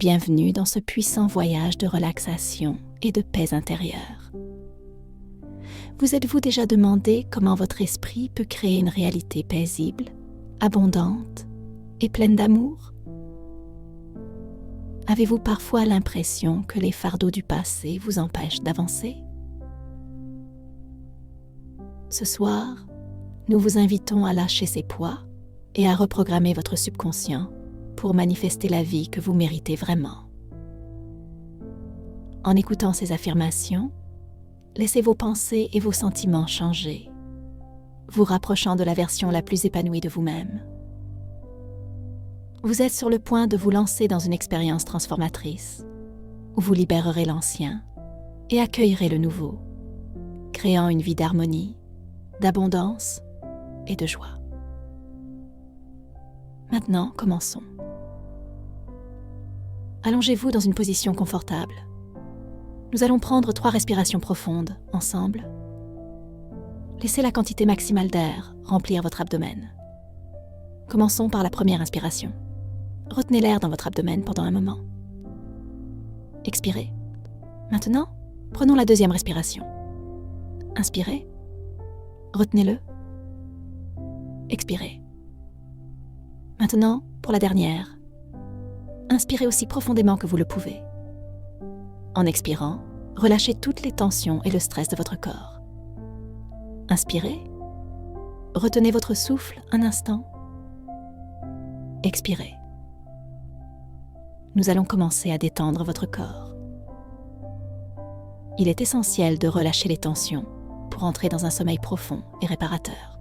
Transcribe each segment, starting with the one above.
Bienvenue dans ce puissant voyage de relaxation et de paix intérieure. Vous êtes-vous déjà demandé comment votre esprit peut créer une réalité paisible, abondante et pleine d'amour? Avez-vous parfois l'impression que les fardeaux du passé vous empêchent d'avancer? Ce soir, nous vous invitons à lâcher ces poids et à reprogrammer votre subconscient pour manifester la vie que vous méritez vraiment. En écoutant ces affirmations, laissez vos pensées et vos sentiments changer, vous rapprochant de la version la plus épanouie de vous-même. Vous êtes sur le point de vous lancer dans une expérience transformatrice, où vous libérerez l'ancien et accueillerez le nouveau, créant une vie d'harmonie, d'abondance et de joie. Maintenant, commençons. Allongez-vous dans une position confortable. Nous allons prendre 3 respirations profondes, ensemble. Laissez la quantité maximale d'air remplir votre abdomen. Commençons par la première inspiration. Retenez l'air dans votre abdomen pendant un moment. Expirez. Maintenant, prenons la deuxième respiration. Inspirez. Retenez-le. Expirez. Maintenant, pour la dernière, inspirez aussi profondément que vous le pouvez. En expirant, relâchez toutes les tensions et le stress de votre corps. Inspirez. Retenez votre souffle un instant. Expirez. Nous allons commencer à détendre votre corps. Il est essentiel de relâcher les tensions pour entrer dans un sommeil profond et réparateur.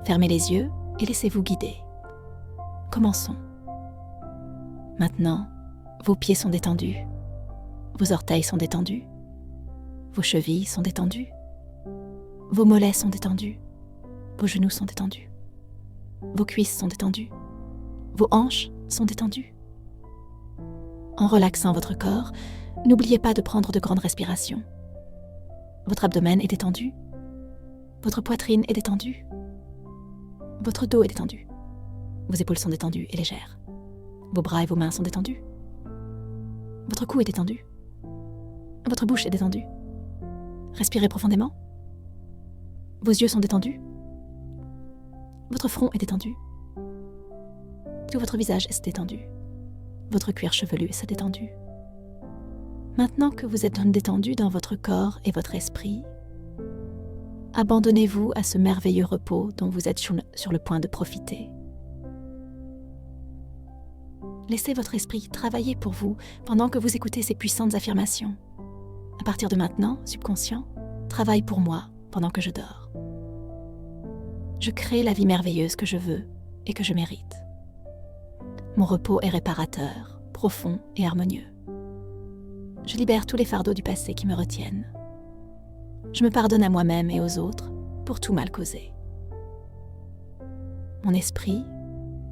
Fermez les yeux et laissez-vous guider. Commençons. Maintenant, vos pieds sont détendus, vos orteils sont détendus, vos chevilles sont détendues, vos mollets sont détendus, vos genoux sont détendus, vos cuisses sont détendues, vos hanches sont détendues. En relaxant votre corps, n'oubliez pas de prendre de grandes respirations. Votre abdomen est détendu, votre poitrine est détendue, votre dos est détendu, vos épaules sont détendues et légères. Vos bras et vos mains sont détendus. Votre cou est détendu. Votre bouche est détendue. Respirez profondément. Vos yeux sont détendus. Votre front est détendu. Tout votre visage est détendu. Votre cuir chevelu est détendu. Maintenant que vous êtes détendu dans votre corps et votre esprit, abandonnez-vous à ce merveilleux repos dont vous êtes sur le point de profiter. Laissez votre esprit travailler pour vous pendant que vous écoutez ces puissantes affirmations. À partir de maintenant, subconscient, travaille pour moi pendant que je dors. Je crée la vie merveilleuse que je veux et que je mérite. Mon repos est réparateur, profond et harmonieux. Je libère tous les fardeaux du passé qui me retiennent. Je me pardonne à moi-même et aux autres pour tout mal causé. Mon esprit,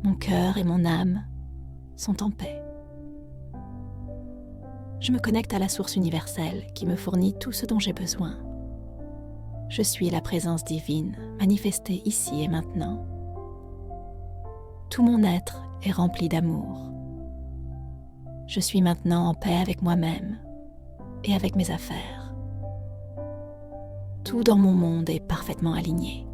mon cœur et mon âme sont en paix. Je me connecte à la source universelle qui me fournit tout ce dont j'ai besoin. Je suis la présence divine manifestée ici et maintenant. Tout mon être est rempli d'amour. Je suis maintenant en paix avec moi-même et avec mes affaires. Tout dans mon monde est parfaitement aligné.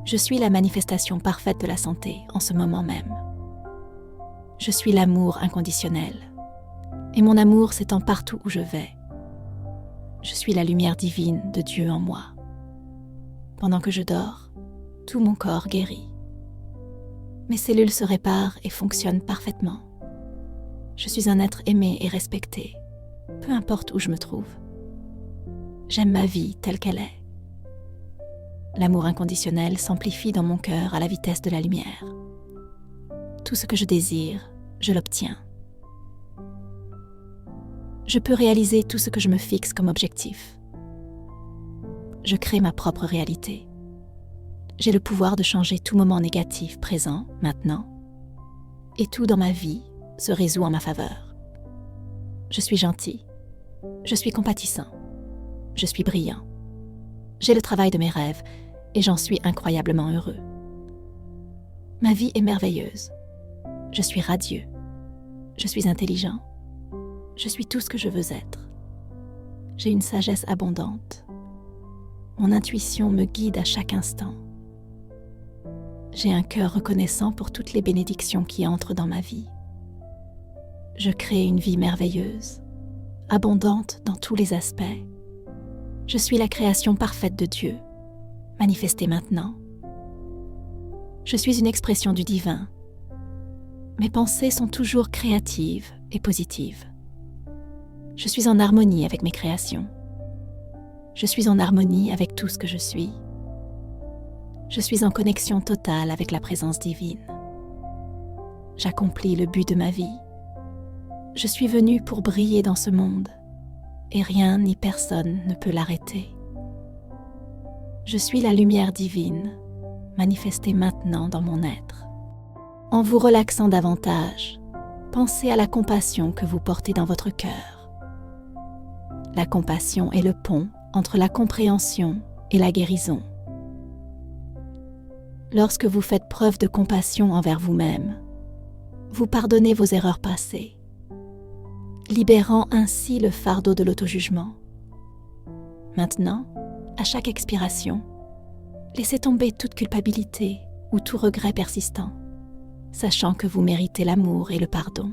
Je suis la manifestation parfaite de la santé en ce moment même. Je suis l'amour inconditionnel, et mon amour s'étend partout où je vais. Je suis la lumière divine de Dieu en moi. Pendant que je dors, tout mon corps guérit. Mes cellules se réparent et fonctionnent parfaitement. Je suis un être aimé et respecté, peu importe où je me trouve. J'aime ma vie telle qu'elle est. L'amour inconditionnel s'amplifie dans mon cœur à la vitesse de la lumière. Tout ce que je désire, je l'obtiens. Je peux réaliser tout ce que je me fixe comme objectif. Je crée ma propre réalité. J'ai le pouvoir de changer tout moment négatif présent, maintenant, et tout dans ma vie se résout en ma faveur. Je suis gentil, je suis compatissant, je suis brillant. J'ai le travail de mes rêves et j'en suis incroyablement heureux. Ma vie est merveilleuse. Je suis radieux. Je suis intelligent. Je suis tout ce que je veux être. J'ai une sagesse abondante. Mon intuition me guide à chaque instant. J'ai un cœur reconnaissant pour toutes les bénédictions qui entrent dans ma vie. Je crée une vie merveilleuse, abondante dans tous les aspects. Je suis la création parfaite de Dieu, manifestée maintenant. Je suis une expression du divin. Mes pensées sont toujours créatives et positives. Je suis en harmonie avec mes créations. Je suis en harmonie avec tout ce que je suis. Je suis en connexion totale avec la présence divine. J'accomplis le but de ma vie. Je suis venue pour briller dans ce monde, et rien ni personne ne peut l'arrêter. Je suis la lumière divine, manifestée maintenant dans mon être. En vous relaxant davantage, pensez à la compassion que vous portez dans votre cœur. La compassion est le pont entre la compréhension et la guérison. Lorsque vous faites preuve de compassion envers vous-même, vous pardonnez vos erreurs passées, libérant ainsi le fardeau de l'auto-jugement. Maintenant, à chaque expiration, laissez tomber toute culpabilité ou tout regret persistant, sachant que vous méritez l'amour et le pardon.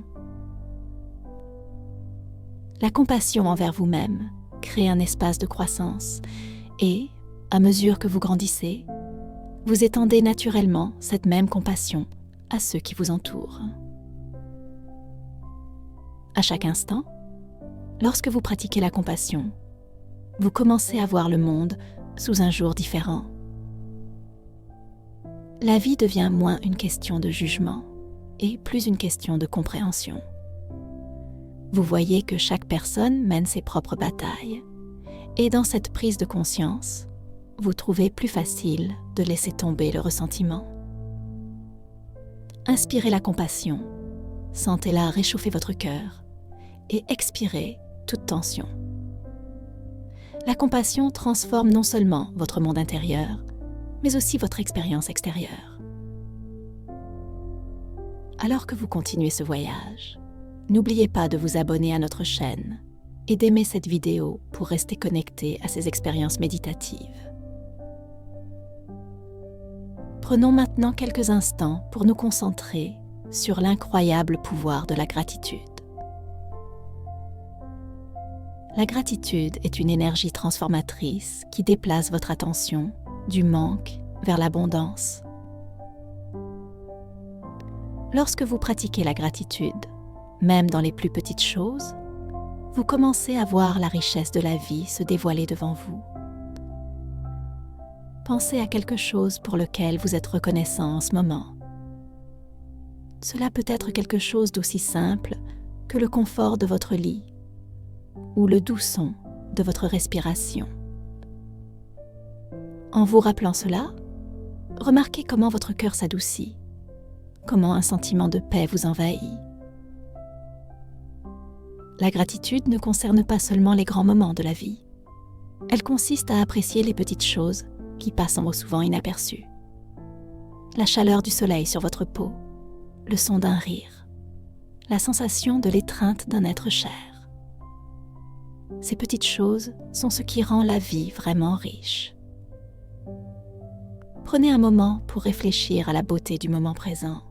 La compassion envers vous-même crée un espace de croissance et, à mesure que vous grandissez, vous étendez naturellement cette même compassion à ceux qui vous entourent. À chaque instant, lorsque vous pratiquez la compassion, vous commencez à voir le monde sous un jour différent. La vie devient moins une question de jugement et plus une question de compréhension. Vous voyez que chaque personne mène ses propres batailles, et dans cette prise de conscience, vous trouvez plus facile de laisser tomber le ressentiment. Inspirez la compassion, sentez-la réchauffer votre cœur, et expirez toute tension. La compassion transforme non seulement votre monde intérieur, mais aussi votre expérience extérieure. Alors que vous continuez ce voyage, n'oubliez pas de vous abonner à notre chaîne et d'aimer cette vidéo pour rester connecté à ces expériences méditatives. Prenons maintenant quelques instants pour nous concentrer sur l'incroyable pouvoir de la gratitude. La gratitude est une énergie transformatrice qui déplace votre attention du manque vers l'abondance. Lorsque vous pratiquez la gratitude, même dans les plus petites choses, vous commencez à voir la richesse de la vie se dévoiler devant vous. Pensez à quelque chose pour lequel vous êtes reconnaissant en ce moment. Cela peut être quelque chose d'aussi simple que le confort de votre lit ou le doux son de votre respiration. En vous rappelant cela, remarquez comment votre cœur s'adoucit, comment un sentiment de paix vous envahit. La gratitude ne concerne pas seulement les grands moments de la vie. Elle consiste à apprécier les petites choses qui passent souvent inaperçues. La chaleur du soleil sur votre peau, le son d'un rire, la sensation de l'étreinte d'un être cher. Ces petites choses sont ce qui rend la vie vraiment riche. Prenez un moment pour réfléchir à la beauté du moment présent.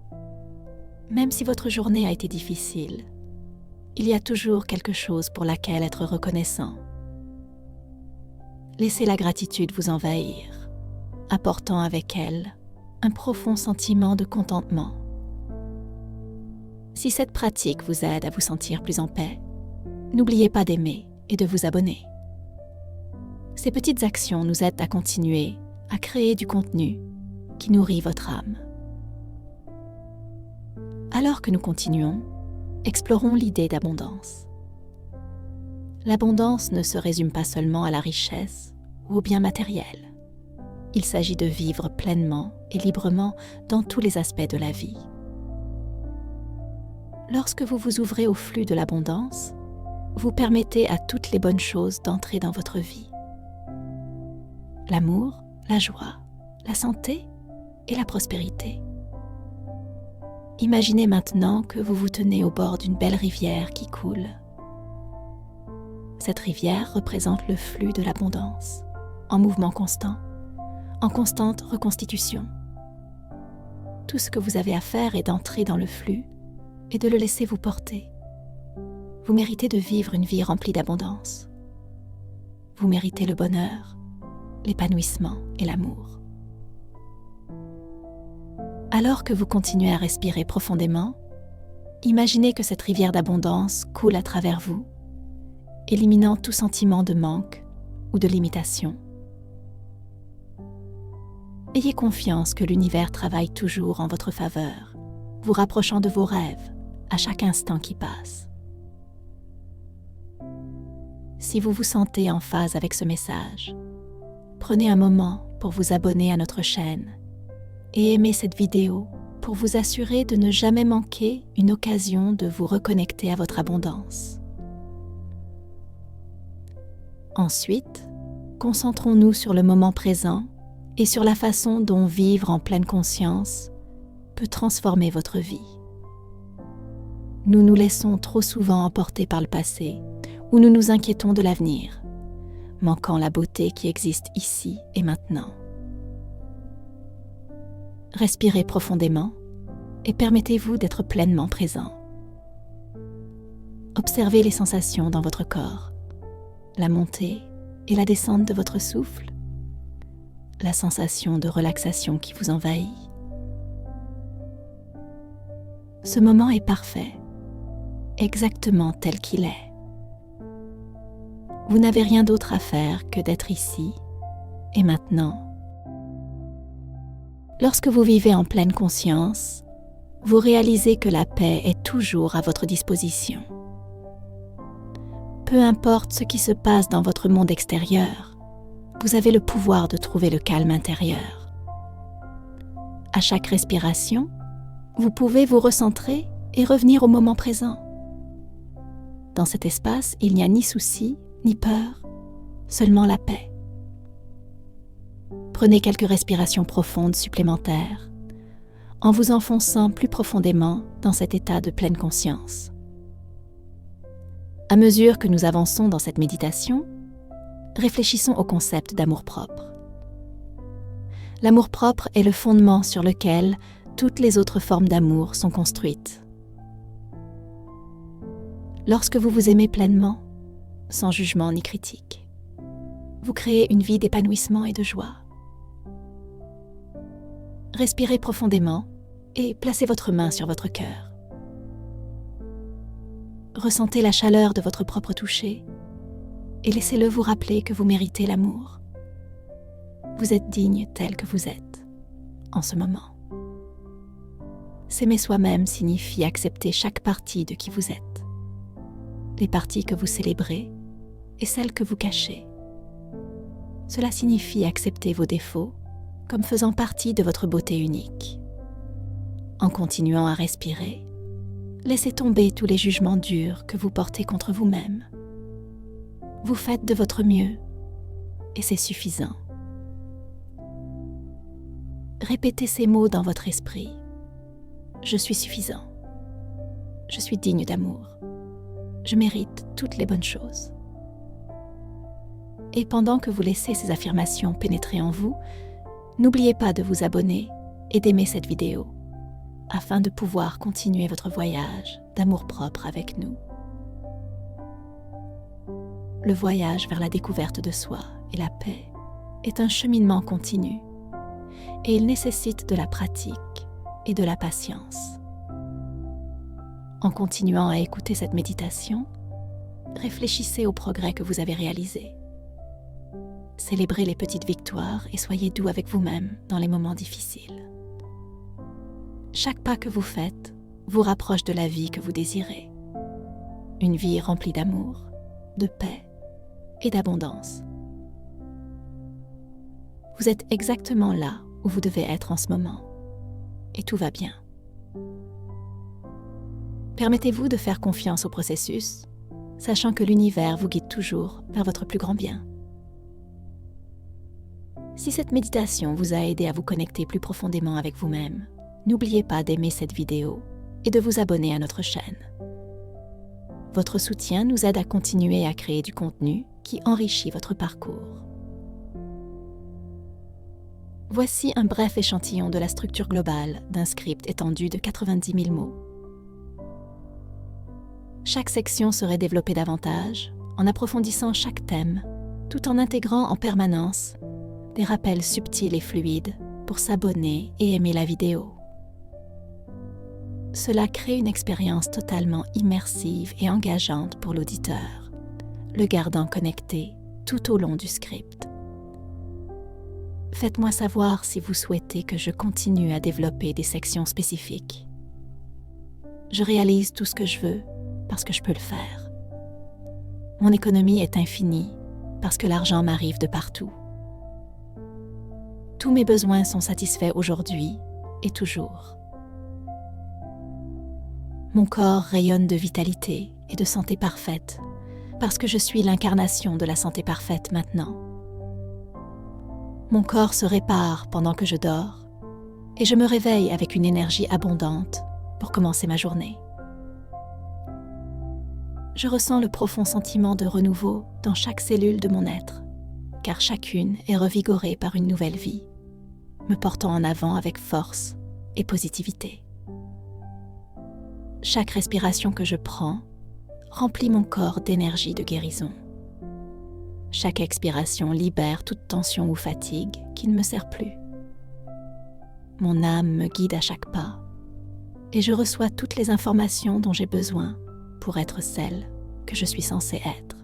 Même si votre journée a été difficile, il y a toujours quelque chose pour laquelle être reconnaissant. Laissez la gratitude vous envahir, apportant avec elle un profond sentiment de contentement. Si cette pratique vous aide à vous sentir plus en paix, n'oubliez pas d'aimer et de vous abonner. Ces petites actions nous aident à continuer à créer du contenu qui nourrit votre âme. Alors que nous continuons, explorons l'idée d'abondance. L'abondance ne se résume pas seulement à la richesse ou aux biens matériels. Il s'agit de vivre pleinement et librement dans tous les aspects de la vie. Lorsque vous vous ouvrez au flux de l'abondance, vous permettez à toutes les bonnes choses d'entrer dans votre vie. L'amour, la joie, la santé et la prospérité. Imaginez maintenant que vous vous tenez au bord d'une belle rivière qui coule. Cette rivière représente le flux de l'abondance, en mouvement constant, en constante reconstitution. Tout ce que vous avez à faire est d'entrer dans le flux et de le laisser vous porter. Vous méritez de vivre une vie remplie d'abondance. Vous méritez le bonheur, l'épanouissement et l'amour. Alors que vous continuez à respirer profondément, imaginez que cette rivière d'abondance coule à travers vous, éliminant tout sentiment de manque ou de limitation. Ayez confiance que l'univers travaille toujours en votre faveur, vous rapprochant de vos rêves à chaque instant qui passe. Si vous vous sentez en phase avec ce message, prenez un moment pour vous abonner à notre chaîne et aimez cette vidéo pour vous assurer de ne jamais manquer une occasion de vous reconnecter à votre abondance. Ensuite, concentrons-nous sur le moment présent et sur la façon dont vivre en pleine conscience peut transformer votre vie. Nous nous laissons trop souvent emporter par le passé ou nous nous inquiétons de l'avenir, manquant la beauté qui existe ici et maintenant. Respirez profondément et permettez-vous d'être pleinement présent. Observez les sensations dans votre corps, la montée et la descente de votre souffle, la sensation de relaxation qui vous envahit. Ce moment est parfait, exactement tel qu'il est. Vous n'avez rien d'autre à faire que d'être ici et maintenant. Lorsque vous vivez en pleine conscience, vous réalisez que la paix est toujours à votre disposition. Peu importe ce qui se passe dans votre monde extérieur, vous avez le pouvoir de trouver le calme intérieur. À chaque respiration, vous pouvez vous recentrer et revenir au moment présent. Dans cet espace, il n'y a ni souci, ni peur, seulement la paix. Prenez quelques respirations profondes supplémentaires en vous enfonçant plus profondément dans cet état de pleine conscience. À mesure que nous avançons dans cette méditation, réfléchissons au concept d'amour-propre. L'amour-propre est le fondement sur lequel toutes les autres formes d'amour sont construites. Lorsque vous vous aimez pleinement, sans jugement ni critique, vous créez une vie d'épanouissement et de joie. Respirez profondément et placez votre main sur votre cœur. Ressentez la chaleur de votre propre toucher et laissez-le vous rappeler que vous méritez l'amour. Vous êtes digne tel que vous êtes, en ce moment. S'aimer soi-même signifie accepter chaque partie de qui vous êtes, les parties que vous célébrez et celles que vous cachez. Cela signifie accepter vos défauts comme faisant partie de votre beauté unique. En continuant à respirer, laissez tomber tous les jugements durs que vous portez contre vous-même. Vous faites de votre mieux et c'est suffisant. Répétez ces mots dans votre esprit. Je suis suffisant. Je suis digne d'amour. Je mérite toutes les bonnes choses. Et pendant que vous laissez ces affirmations pénétrer en vous, n'oubliez pas de vous abonner et d'aimer cette vidéo afin de pouvoir continuer votre voyage d'amour-propre avec nous. Le voyage vers la découverte de soi et la paix est un cheminement continu et il nécessite de la pratique et de la patience. En continuant à écouter cette méditation, réfléchissez au progrès que vous avez réalisé. Célébrez les petites victoires et soyez doux avec vous-même dans les moments difficiles. Chaque pas que vous faites vous rapproche de la vie que vous désirez. Une vie remplie d'amour, de paix et d'abondance. Vous êtes exactement là où vous devez être en ce moment. Et tout va bien. Permettez-vous de faire confiance au processus, sachant que l'univers vous guide toujours vers votre plus grand bien. Si cette méditation vous a aidé à vous connecter plus profondément avec vous-même n'oubliez pas d'aimer cette vidéo et de vous abonner à notre chaîne. Votre soutien nous aide à continuer à créer du contenu qui enrichit votre parcours. Voici un bref échantillon de la structure globale d'un script étendu de 90 000 mots. Chaque section serait développée davantage, en approfondissant chaque thème, tout en intégrant en permanence des rappels subtils et fluides pour s'abonner et aimer la vidéo. Cela crée une expérience totalement immersive et engageante pour l'auditeur, le gardant connecté tout au long du script. Faites-moi savoir si vous souhaitez que je continue à développer des sections spécifiques. Je réalise tout ce que je veux parce que je peux le faire. Mon économie est infinie parce que l'argent m'arrive de partout. Tous mes besoins sont satisfaits aujourd'hui et toujours. Mon corps rayonne de vitalité et de santé parfaite parce que je suis l'incarnation de la santé parfaite maintenant. Mon corps se répare pendant que je dors et je me réveille avec une énergie abondante pour commencer ma journée. Je ressens le profond sentiment de renouveau dans chaque cellule de mon être, car chacune est revigorée par une nouvelle vie, me portant en avant avec force et positivité. Chaque respiration que je prends remplit mon corps d'énergie de guérison. Chaque expiration libère toute tension ou fatigue qui ne me sert plus. Mon âme me guide à chaque pas et je reçois toutes les informations dont j'ai besoin pour être celle que je suis censée être.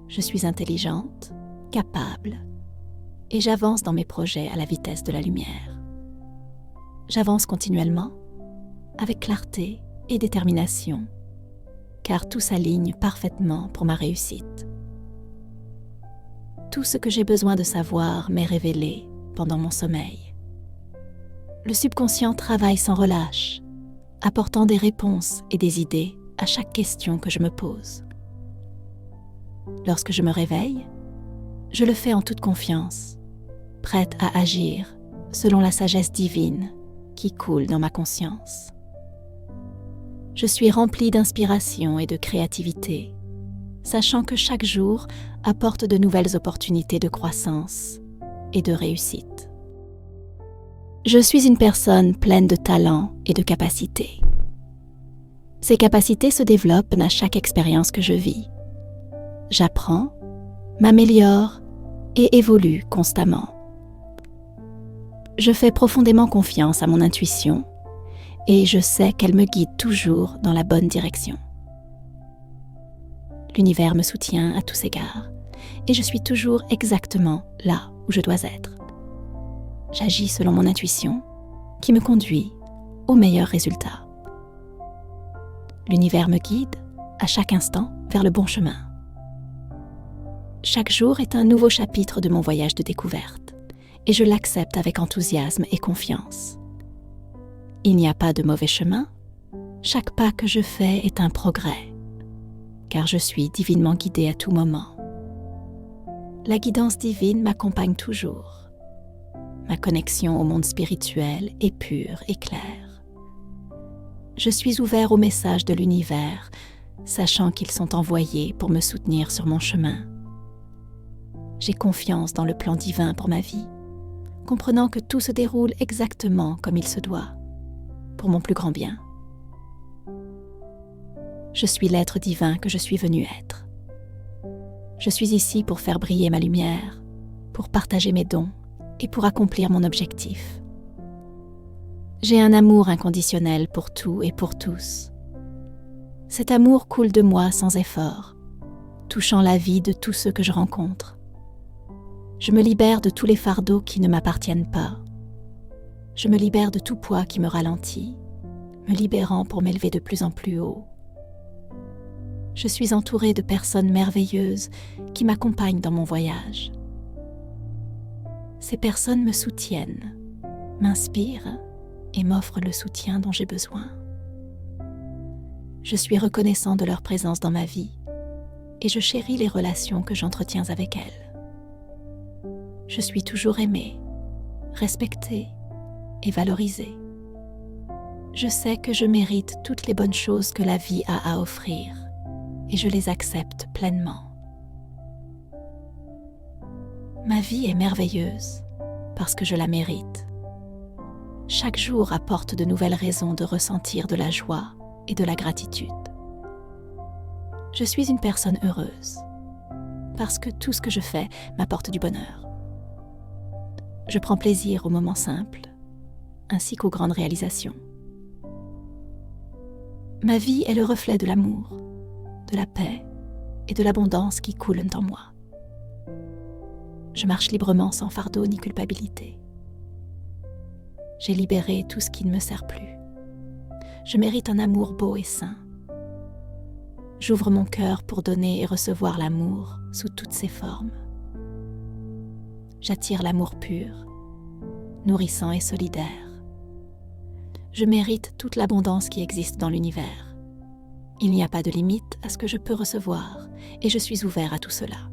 Je suis intelligente, capable et j'avance dans mes projets à la vitesse de la lumière. J'avance continuellement avec clarté et détermination, car tout s'aligne parfaitement pour ma réussite. Tout ce que j'ai besoin de savoir m'est révélé pendant mon sommeil. Le subconscient travaille sans relâche, apportant des réponses et des idées à chaque question que je me pose. Lorsque je me réveille, je le fais en toute confiance, prête à agir selon la sagesse divine qui coule dans ma conscience. Je suis remplie d'inspiration et de créativité, sachant que chaque jour apporte de nouvelles opportunités de croissance et de réussite. Je suis une personne pleine de talent et de capacités. Ces capacités se développent à chaque expérience que je vis. J'apprends, m'améliore et évolue constamment. Je fais profondément confiance à mon intuition et je sais qu'elle me guide toujours dans la bonne direction. L'univers me soutient à tous égards et je suis toujours exactement là où je dois être. J'agis selon mon intuition qui me conduit au meilleur résultat. L'univers me guide à chaque instant vers le bon chemin. Chaque jour est un nouveau chapitre de mon voyage de découverte et je l'accepte avec enthousiasme et confiance. Il n'y a pas de mauvais chemin, chaque pas que je fais est un progrès, car je suis divinement guidée à tout moment. La guidance divine m'accompagne toujours. Ma connexion au monde spirituel est pure et claire. Je suis ouvert aux messages de l'univers, sachant qu'ils sont envoyés pour me soutenir sur mon chemin. J'ai confiance dans le plan divin pour ma vie, comprenant que tout se déroule exactement comme il se doit, pour mon plus grand bien. Je suis l'être divin que je suis venu être. Je suis ici pour faire briller ma lumière, pour partager mes dons et pour accomplir mon objectif. J'ai un amour inconditionnel pour tout et pour tous. Cet amour coule de moi sans effort, touchant la vie de tous ceux que je rencontre. Je me libère de tous les fardeaux qui ne m'appartiennent pas. Je me libère de tout poids qui me ralentit, me libérant pour m'élever de plus en plus haut. Je suis entourée de personnes merveilleuses qui m'accompagnent dans mon voyage. Ces personnes me soutiennent, m'inspirent et m'offrent le soutien dont j'ai besoin. Je suis reconnaissant de leur présence dans ma vie et je chéris les relations que j'entretiens avec elles. Je suis toujours aimée, respectée et valorisée. Je sais que je mérite toutes les bonnes choses que la vie a à offrir et je les accepte pleinement. Ma vie est merveilleuse parce que je la mérite. Chaque jour apporte de nouvelles raisons de ressentir de la joie et de la gratitude. Je suis une personne heureuse parce que tout ce que je fais m'apporte du bonheur. Je prends plaisir aux moments simples ainsi qu'aux grandes réalisations. Ma vie est le reflet de l'amour, de la paix et de l'abondance qui coulent en moi. Je marche librement sans fardeau ni culpabilité. J'ai libéré tout ce qui ne me sert plus. Je mérite un amour beau et sain. J'ouvre mon cœur pour donner et recevoir l'amour sous toutes ses formes. J'attire l'amour pur, nourrissant et solidaire. Je mérite toute l'abondance qui existe dans l'univers. Il n'y a pas de limite à ce que je peux recevoir et je suis ouvert à tout cela.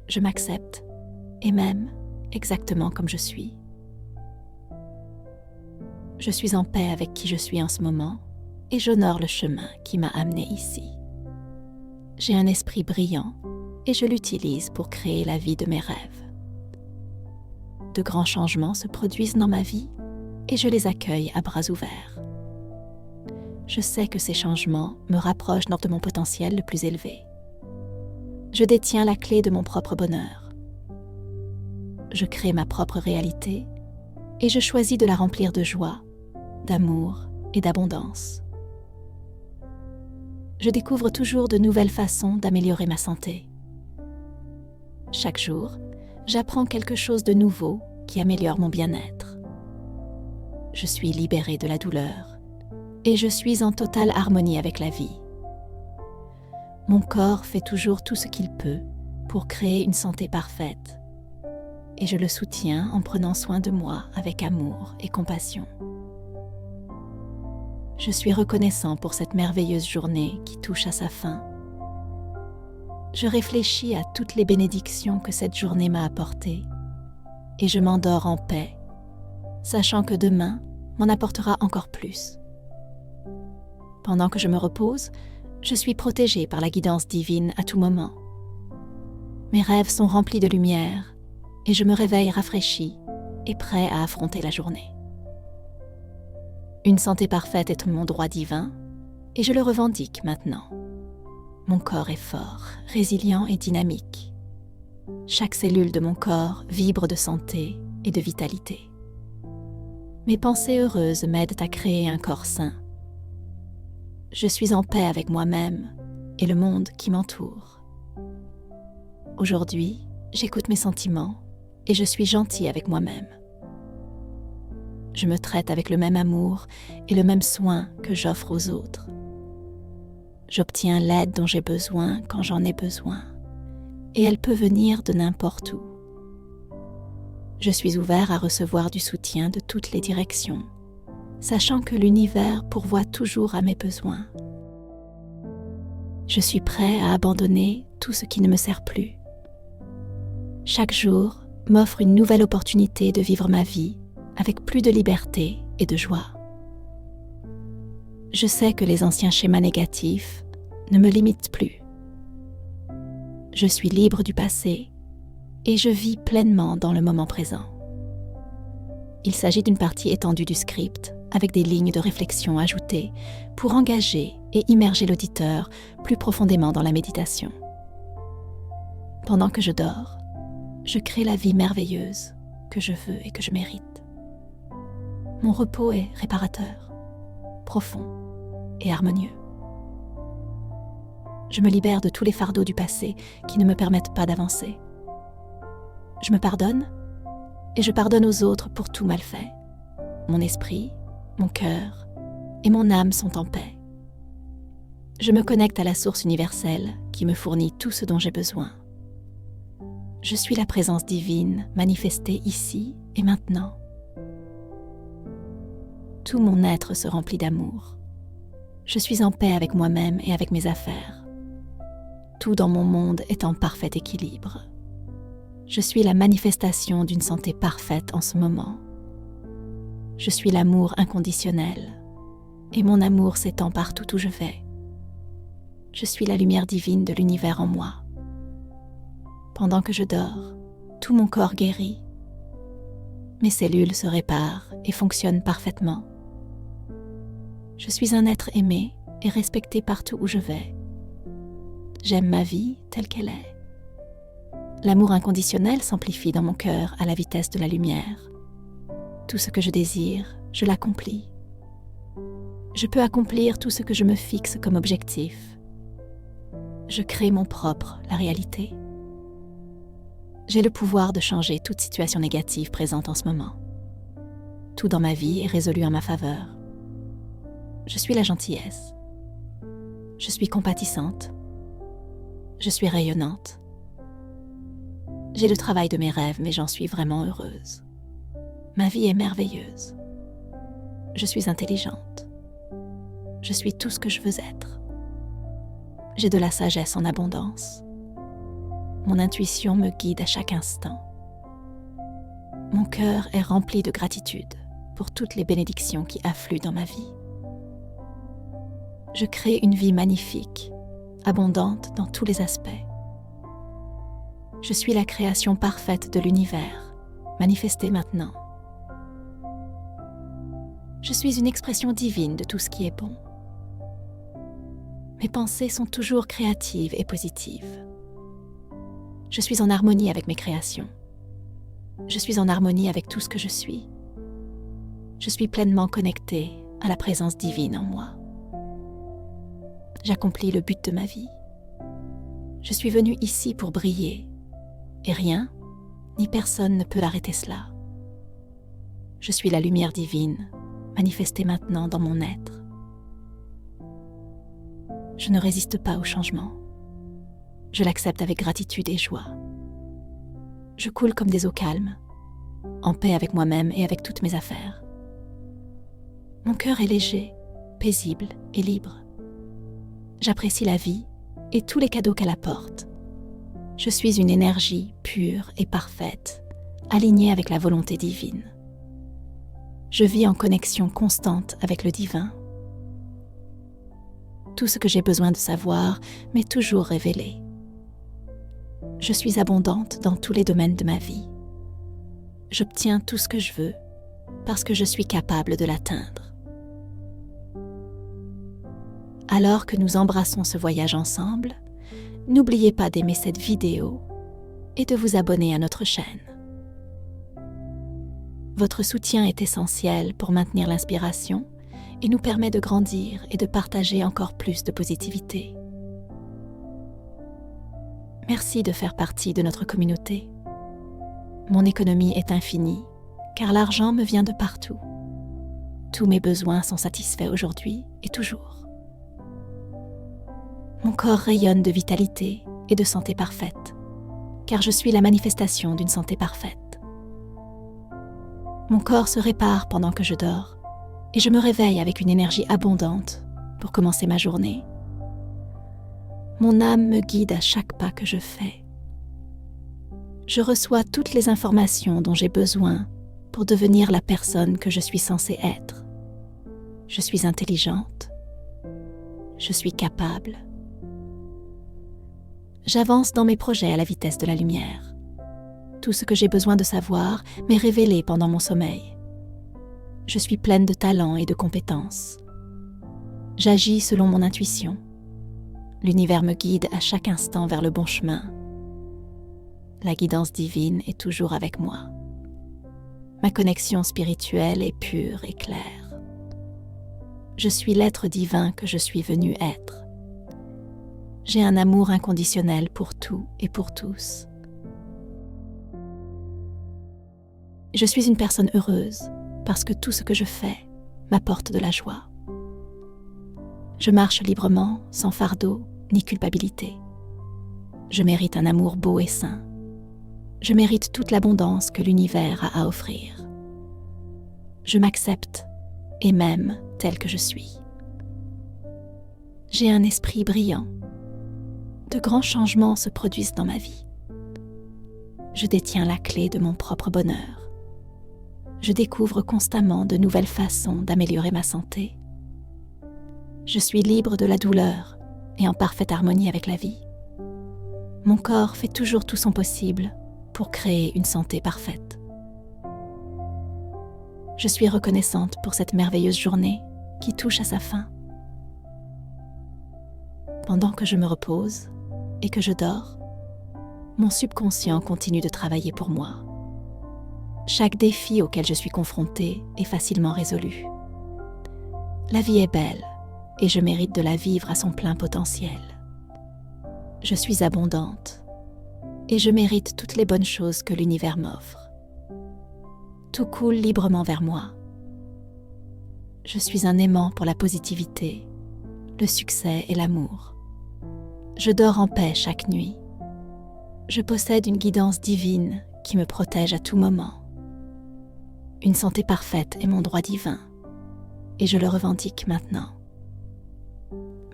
Je m'accepte et m'aime exactement comme je suis. Je suis en paix avec qui je suis en ce moment et j'honore le chemin qui m'a amené ici. J'ai un esprit brillant et je l'utilise pour créer la vie de mes rêves. De grands changements se produisent dans ma vie et je les accueille à bras ouverts. Je sais que ces changements me rapprochent de mon potentiel le plus élevé. Je détiens la clé de mon propre bonheur. Je crée ma propre réalité et je choisis de la remplir de joie, d'amour et d'abondance. Je découvre toujours de nouvelles façons d'améliorer ma santé. Chaque jour, j'apprends quelque chose de nouveau qui améliore mon bien-être. Je suis libérée de la douleur et je suis en totale harmonie avec la vie. Mon corps fait toujours tout ce qu'il peut pour créer une santé parfaite et je le soutiens en prenant soin de moi avec amour et compassion. Je suis reconnaissant pour cette merveilleuse journée qui touche à sa fin. Je réfléchis à toutes les bénédictions que cette journée m'a apportées et je m'endors en paix, sachant que demain m'en apportera encore plus. Pendant que je me repose, je suis protégée par la guidance divine à tout moment. Mes rêves sont remplis de lumière et je me réveille rafraîchi et prêt à affronter la journée. Une santé parfaite est mon droit divin et je le revendique maintenant. Mon corps est fort, résilient et dynamique. Chaque cellule de mon corps vibre de santé et de vitalité. Mes pensées heureuses m'aident à créer un corps sain. Je suis en paix avec moi-même et le monde qui m'entoure. Aujourd'hui, j'écoute mes sentiments et je suis gentil avec moi-même. Je me traite avec le même amour et le même soin que j'offre aux autres. J'obtiens l'aide dont j'ai besoin quand j'en ai besoin, et elle peut venir de n'importe où. Je suis ouvert à recevoir du soutien de toutes les directions, sachant que l'univers pourvoit toujours à mes besoins. Je suis prêt à abandonner tout ce qui ne me sert plus. Chaque jour m'offre une nouvelle opportunité de vivre ma vie avec plus de liberté et de joie. Je sais que les anciens schémas négatifs ne me limitent plus. Je suis libre du passé et je vis pleinement dans le moment présent. Il s'agit d'une partie étendue du script avec des lignes de réflexion ajoutées pour engager et immerger l'auditeur plus profondément dans la méditation. Pendant que je dors, je crée la vie merveilleuse que je veux et que je mérite. Mon repos est réparateur, profond et harmonieux. Je me libère de tous les fardeaux du passé qui ne me permettent pas d'avancer. Je me pardonne et je pardonne aux autres pour tout mal fait. Mon esprit, mon cœur et mon âme sont en paix. Je me connecte à la source universelle qui me fournit tout ce dont j'ai besoin. Je suis la présence divine manifestée ici et maintenant. Tout mon être se remplit d'amour. Je suis en paix avec moi-même et avec mes affaires. Tout dans mon monde est en parfait équilibre. Je suis la manifestation d'une santé parfaite en ce moment. Je suis l'amour inconditionnel, et mon amour s'étend partout où je vais. Je suis la lumière divine de l'univers en moi. Pendant que je dors, tout mon corps guérit. Mes cellules se réparent et fonctionnent parfaitement. Je suis un être aimé et respecté partout où je vais. J'aime ma vie telle qu'elle est. L'amour inconditionnel s'amplifie dans mon cœur à la vitesse de la lumière. Tout ce que je désire, je l'accomplis. Je peux accomplir tout ce que je me fixe comme objectif. Je crée mon propre, la réalité. J'ai le pouvoir de changer toute situation négative présente en ce moment. Tout dans ma vie est résolu en ma faveur. Je suis la gentillesse. Je suis compatissante. Je suis rayonnante. J'ai le travail de mes rêves, mais j'en suis vraiment heureuse. Ma vie est merveilleuse. Je suis intelligente. Je suis tout ce que je veux être. J'ai de la sagesse en abondance. Mon intuition me guide à chaque instant. Mon cœur est rempli de gratitude pour toutes les bénédictions qui affluent dans ma vie. Je crée une vie magnifique, abondante dans tous les aspects. Je suis la création parfaite de l'univers, manifestée maintenant. Je suis une expression divine de tout ce qui est bon. Mes pensées sont toujours créatives et positives. Je suis en harmonie avec mes créations. Je suis en harmonie avec tout ce que je suis. Je suis pleinement connectée à la présence divine en moi. J'accomplis le but de ma vie. Je suis venue ici pour briller, et rien, ni personne ne peut arrêter cela. Je suis la lumière divine, manifestée maintenant dans mon être. Je ne résiste pas au changement. Je l'accepte avec gratitude et joie. Je coule comme des eaux calmes, en paix avec moi-même et avec toutes mes affaires. Mon cœur est léger, paisible et libre. J'apprécie la vie et tous les cadeaux qu'elle apporte. Je suis une énergie pure et parfaite, alignée avec la volonté divine. Je vis en connexion constante avec le divin. Tout ce que j'ai besoin de savoir m'est toujours révélé. Je suis abondante dans tous les domaines de ma vie. J'obtiens tout ce que je veux parce que je suis capable de l'atteindre. Alors que nous embrassons ce voyage ensemble, n'oubliez pas d'aimer cette vidéo et de vous abonner à notre chaîne. Votre soutien est essentiel pour maintenir l'inspiration et nous permet de grandir et de partager encore plus de positivité. Merci de faire partie de notre communauté. Mon économie est infinie, car l'argent me vient de partout. Tous mes besoins sont satisfaits aujourd'hui et toujours. Mon corps rayonne de vitalité et de santé parfaite, car je suis la manifestation d'une santé parfaite. Mon corps se répare pendant que je dors, et je me réveille avec une énergie abondante pour commencer ma journée. Mon âme me guide à chaque pas que je fais. Je reçois toutes les informations dont j'ai besoin pour devenir la personne que je suis censée être. Je suis intelligente. Je suis capable. J'avance dans mes projets à la vitesse de la lumière. Tout ce que j'ai besoin de savoir m'est révélé pendant mon sommeil. Je suis pleine de talent et de compétences. J'agis selon mon intuition. L'univers me guide à chaque instant vers le bon chemin. La guidance divine est toujours avec moi. Ma connexion spirituelle est pure et claire. Je suis l'être divin que je suis venu être. J'ai un amour inconditionnel pour tout et pour tous. Je suis une personne heureuse parce que tout ce que je fais m'apporte de la joie. Je marche librement, sans fardeau ni culpabilité. Je mérite un amour beau et sain. Je mérite toute l'abondance que l'univers a à offrir. Je m'accepte et m'aime tel que je suis. J'ai un esprit brillant. De grands changements se produisent dans ma vie. Je détiens la clé de mon propre bonheur. je découvre constamment de nouvelles façons d'améliorer ma santé. Je suis libre de la douleur et en parfaite harmonie avec la vie. Mon corps fait toujours tout son possible pour créer une santé parfaite. Je suis reconnaissante pour cette merveilleuse journée qui touche à sa fin. Pendant que je me repose et que je dors, mon subconscient continue de travailler pour moi. Chaque défi auquel je suis confrontée est facilement résolu. La vie est belle et je mérite de la vivre à son plein potentiel. Je suis abondante et je mérite toutes les bonnes choses que l'univers m'offre. Tout coule librement vers moi. Je suis un aimant pour la positivité, le succès et l'amour. Je dors en paix chaque nuit. Je possède une guidance divine qui me protège à tout moment. Une santé parfaite est mon droit divin, et je le revendique maintenant.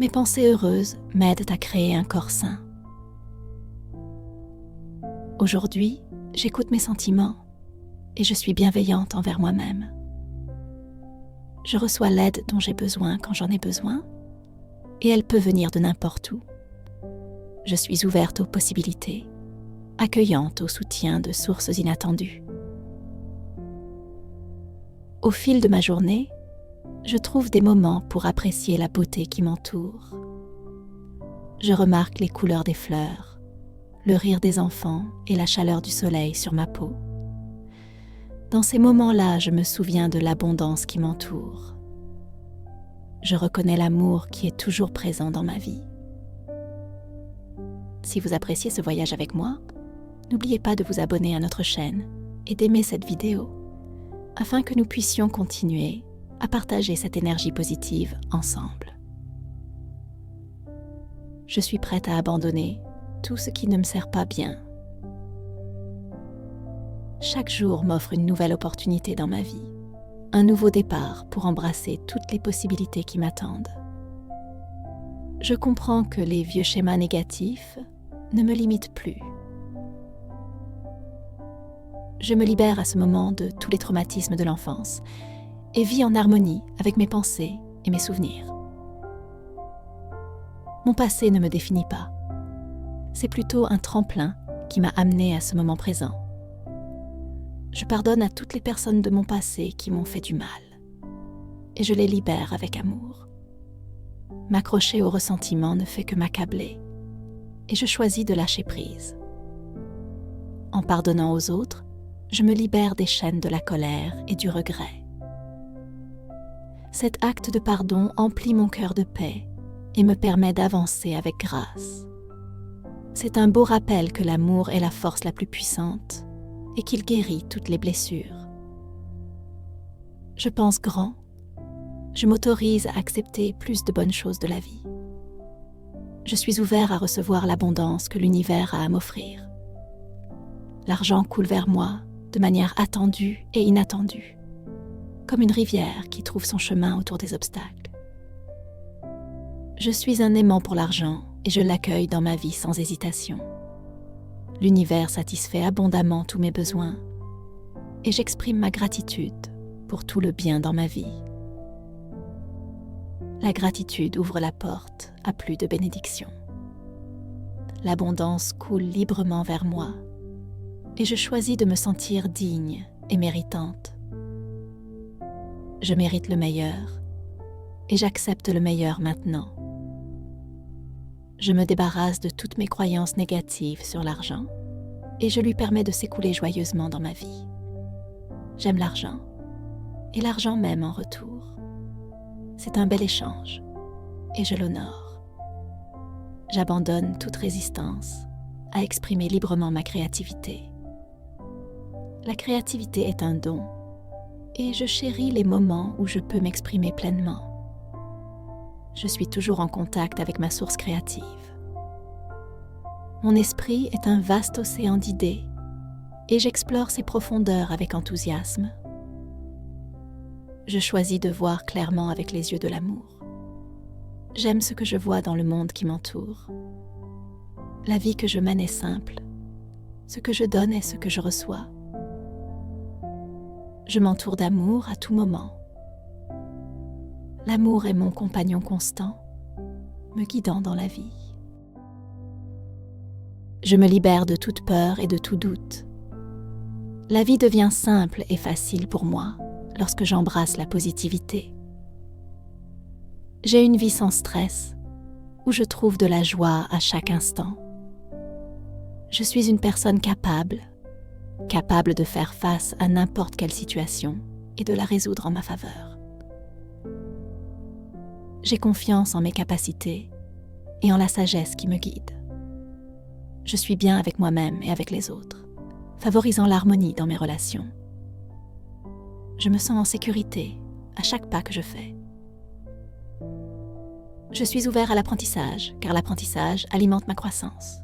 Mes pensées heureuses m'aident à créer un corps sain. Aujourd'hui, j'écoute mes sentiments et je suis bienveillante envers moi-même. Je reçois l'aide dont j'ai besoin quand j'en ai besoin, et elle peut venir de n'importe où. Je suis ouverte aux possibilités, accueillante au soutien de sources inattendues. Au fil de ma journée, je trouve des moments pour apprécier la beauté qui m'entoure. Je remarque les couleurs des fleurs, le rire des enfants et la chaleur du soleil sur ma peau. Dans ces moments-là, je me souviens de l'abondance qui m'entoure. Je reconnais l'amour qui est toujours présent dans ma vie. Si vous appréciez ce voyage avec moi, n'oubliez pas de vous abonner à notre chaîne et d'aimer cette vidéo, afin que nous puissions continuer à partager cette énergie positive ensemble. Je suis prête à abandonner tout ce qui ne me sert pas bien. Chaque jour m'offre une nouvelle opportunité dans ma vie, un nouveau départ pour embrasser toutes les possibilités qui m'attendent. Je comprends que les vieux schémas négatifs ne me limitent plus. Je me libère à ce moment de tous les traumatismes de l'enfance et vis en harmonie avec mes pensées et mes souvenirs. Mon passé ne me définit pas. C'est plutôt un tremplin qui m'a amené à ce moment présent. Je pardonne à toutes les personnes de mon passé qui m'ont fait du mal et je les libère avec amour. M'accrocher au ressentiment ne fait que m'accabler et je choisis de lâcher prise. En pardonnant aux autres, je me libère des chaînes de la colère et du regret. Cet acte de pardon emplit mon cœur de paix et me permet d'avancer avec grâce. C'est un beau rappel que l'amour est la force la plus puissante et qu'il guérit toutes les blessures. Je pense grand. Je m'autorise à accepter plus de bonnes choses de la vie. Je suis ouvert à recevoir l'abondance que l'univers a à m'offrir. L'argent coule vers moi de manière attendue et inattendue, comme une rivière qui trouve son chemin autour des obstacles. Je suis un aimant pour l'argent et je l'accueille dans ma vie sans hésitation. L'univers satisfait abondamment tous mes besoins et j'exprime ma gratitude pour tout le bien dans ma vie. La gratitude ouvre la porte à plus de bénédictions. L'abondance coule librement vers moi et je choisis de me sentir digne et méritante. Je mérite le meilleur et j'accepte le meilleur maintenant. Je me débarrasse de toutes mes croyances négatives sur l'argent et je lui permets de s'écouler joyeusement dans ma vie. J'aime l'argent et l'argent m'aime en retour. C'est un bel échange et je l'honore. J'abandonne toute résistance à exprimer librement ma créativité. La créativité est un don et je chéris les moments où je peux m'exprimer pleinement. Je suis toujours en contact avec ma source créative. Mon esprit est un vaste océan d'idées et j'explore ses profondeurs avec enthousiasme. Je choisis de voir clairement avec les yeux de l'amour. J'aime ce que je vois dans le monde qui m'entoure. La vie que je mène est simple. Ce que je donne est ce que je reçois. Je m'entoure d'amour à tout moment. L'amour est mon compagnon constant, me guidant dans la vie. Je me libère de toute peur et de tout doute. La vie devient simple et facile pour moi lorsque j'embrasse la positivité. J'ai une vie sans stress, où je trouve de la joie à chaque instant. Je suis une personne capable de faire face à n'importe quelle situation et de la résoudre en ma faveur. J'ai confiance en mes capacités et en la sagesse qui me guide. Je suis bien avec moi-même et avec les autres, favorisant l'harmonie dans mes relations. Je me sens en sécurité à chaque pas que je fais. Je suis ouvert à l'apprentissage, car l'apprentissage alimente ma croissance.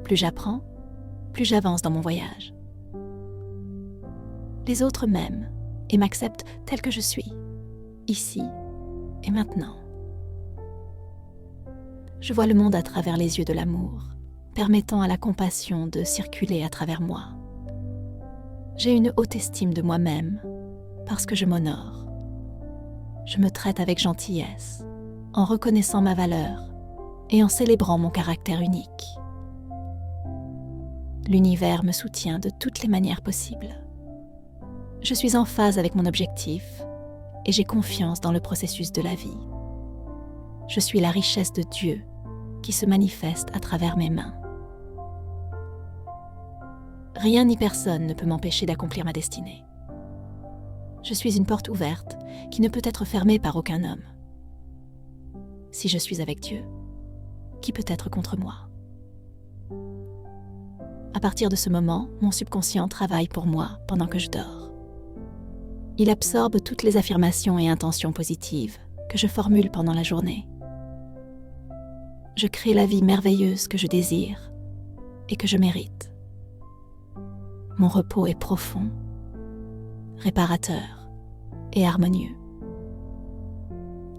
Plus j'apprends, plus j'avance dans mon voyage. Les autres m'aiment et m'acceptent tel que je suis, ici et maintenant. Je vois le monde à travers les yeux de l'amour, permettant à la compassion de circuler à travers moi. J'ai une haute estime de moi-même parce que je m'honore. Je me traite avec gentillesse, en reconnaissant ma valeur et en célébrant mon caractère unique. L'univers me soutient de toutes les manières possibles. Je suis en phase avec mon objectif et j'ai confiance dans le processus de la vie. Je suis la richesse de Dieu qui se manifeste à travers mes mains. Rien ni personne ne peut m'empêcher d'accomplir ma destinée. Je suis une porte ouverte qui ne peut être fermée par aucun homme. Si je suis avec Dieu, qui peut être contre moi? À partir de ce moment, mon subconscient travaille pour moi pendant que je dors. Il absorbe toutes les affirmations et intentions positives que je formule pendant la journée. Je crée la vie merveilleuse que je désire et que je mérite. Mon repos est profond, réparateur et harmonieux.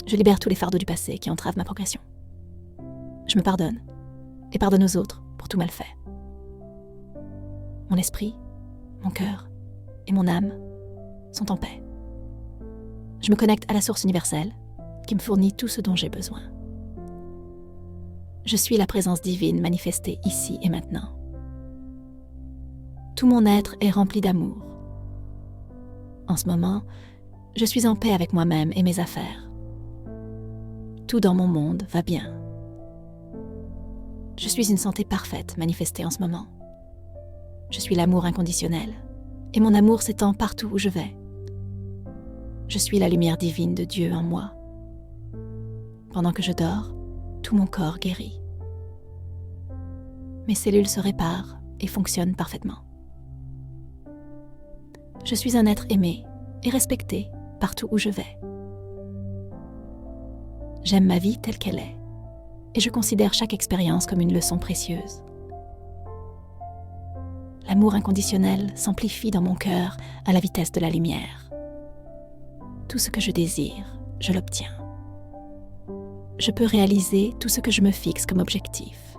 Je libère tous les fardeaux du passé qui entravent ma progression. Je me pardonne et pardonne aux autres pour tout mal fait. Mon esprit, mon cœur et mon âme sont en paix. Je me connecte à la source universelle qui me fournit tout ce dont j'ai besoin. Je suis la présence divine manifestée ici et maintenant. Tout mon être est rempli d'amour. En ce moment, je suis en paix avec moi-même et mes affaires. Tout dans mon monde va bien. Je suis une santé parfaite manifestée en ce moment. Je suis l'amour inconditionnel et mon amour s'étend partout où je vais. Je suis la lumière divine de Dieu en moi. Pendant que je dors, tout mon corps guérit. Mes cellules se réparent et fonctionnent parfaitement. Je suis un être aimé et respecté partout où je vais. J'aime ma vie telle qu'elle est et je considère chaque expérience comme une leçon précieuse. L'amour inconditionnel s'amplifie dans mon cœur à la vitesse de la lumière. Tout ce que je désire, je l'obtiens. Je peux réaliser tout ce que je me fixe comme objectif.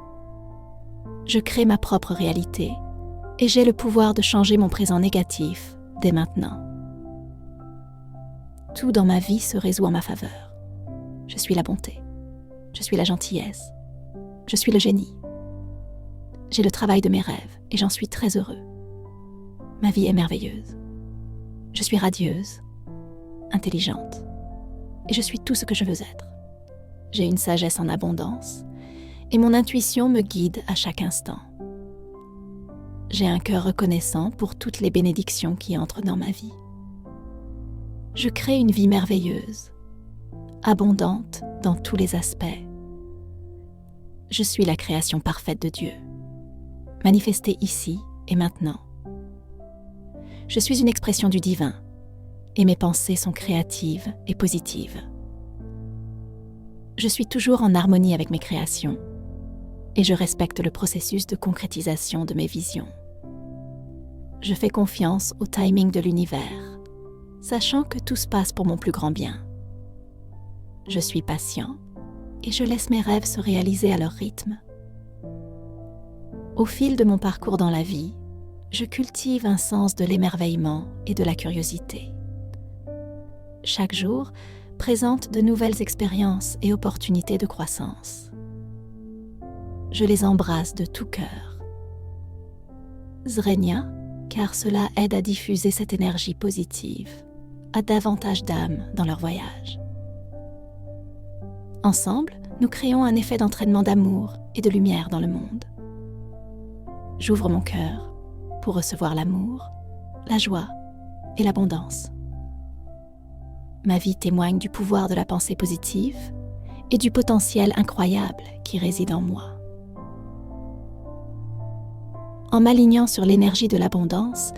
Je crée ma propre réalité et j'ai le pouvoir de changer mon présent négatif dès maintenant. Tout dans ma vie se résout en ma faveur. Je suis la bonté, je suis la gentillesse, je suis le génie. J'ai le travail de mes rêves et j'en suis très heureux. Ma vie est merveilleuse. Je suis radieuse, intelligente et je suis tout ce que je veux être. J'ai une sagesse en abondance et mon intuition me guide à chaque instant. J'ai un cœur reconnaissant pour toutes les bénédictions qui entrent dans ma vie. Je crée une vie merveilleuse, abondante dans tous les aspects. Je suis la création parfaite de Dieu, manifestée ici et maintenant. Je suis une expression du divin et mes pensées sont créatives et positives. Je suis toujours en harmonie avec mes créations et je respecte le processus de concrétisation de mes visions. Je fais confiance au timing de l'univers, sachant que tout se passe pour mon plus grand bien. Je suis patient et je laisse mes rêves se réaliser à leur rythme. Au fil de mon parcours dans la vie, je cultive un sens de l'émerveillement et de la curiosité. Chaque jour présente de nouvelles expériences et opportunités de croissance. Je les embrasse de tout cœur. Zrenia, car cela aide à diffuser cette énergie positive à davantage d'âmes dans leur voyage. Ensemble, nous créons un effet d'entraînement d'amour et de lumière dans le monde. J'ouvre mon cœur pour recevoir l'amour, la joie et l'abondance. Ma vie témoigne du pouvoir de la pensée positive et du potentiel incroyable qui réside en moi. En m'alignant sur l'énergie de l'abondance,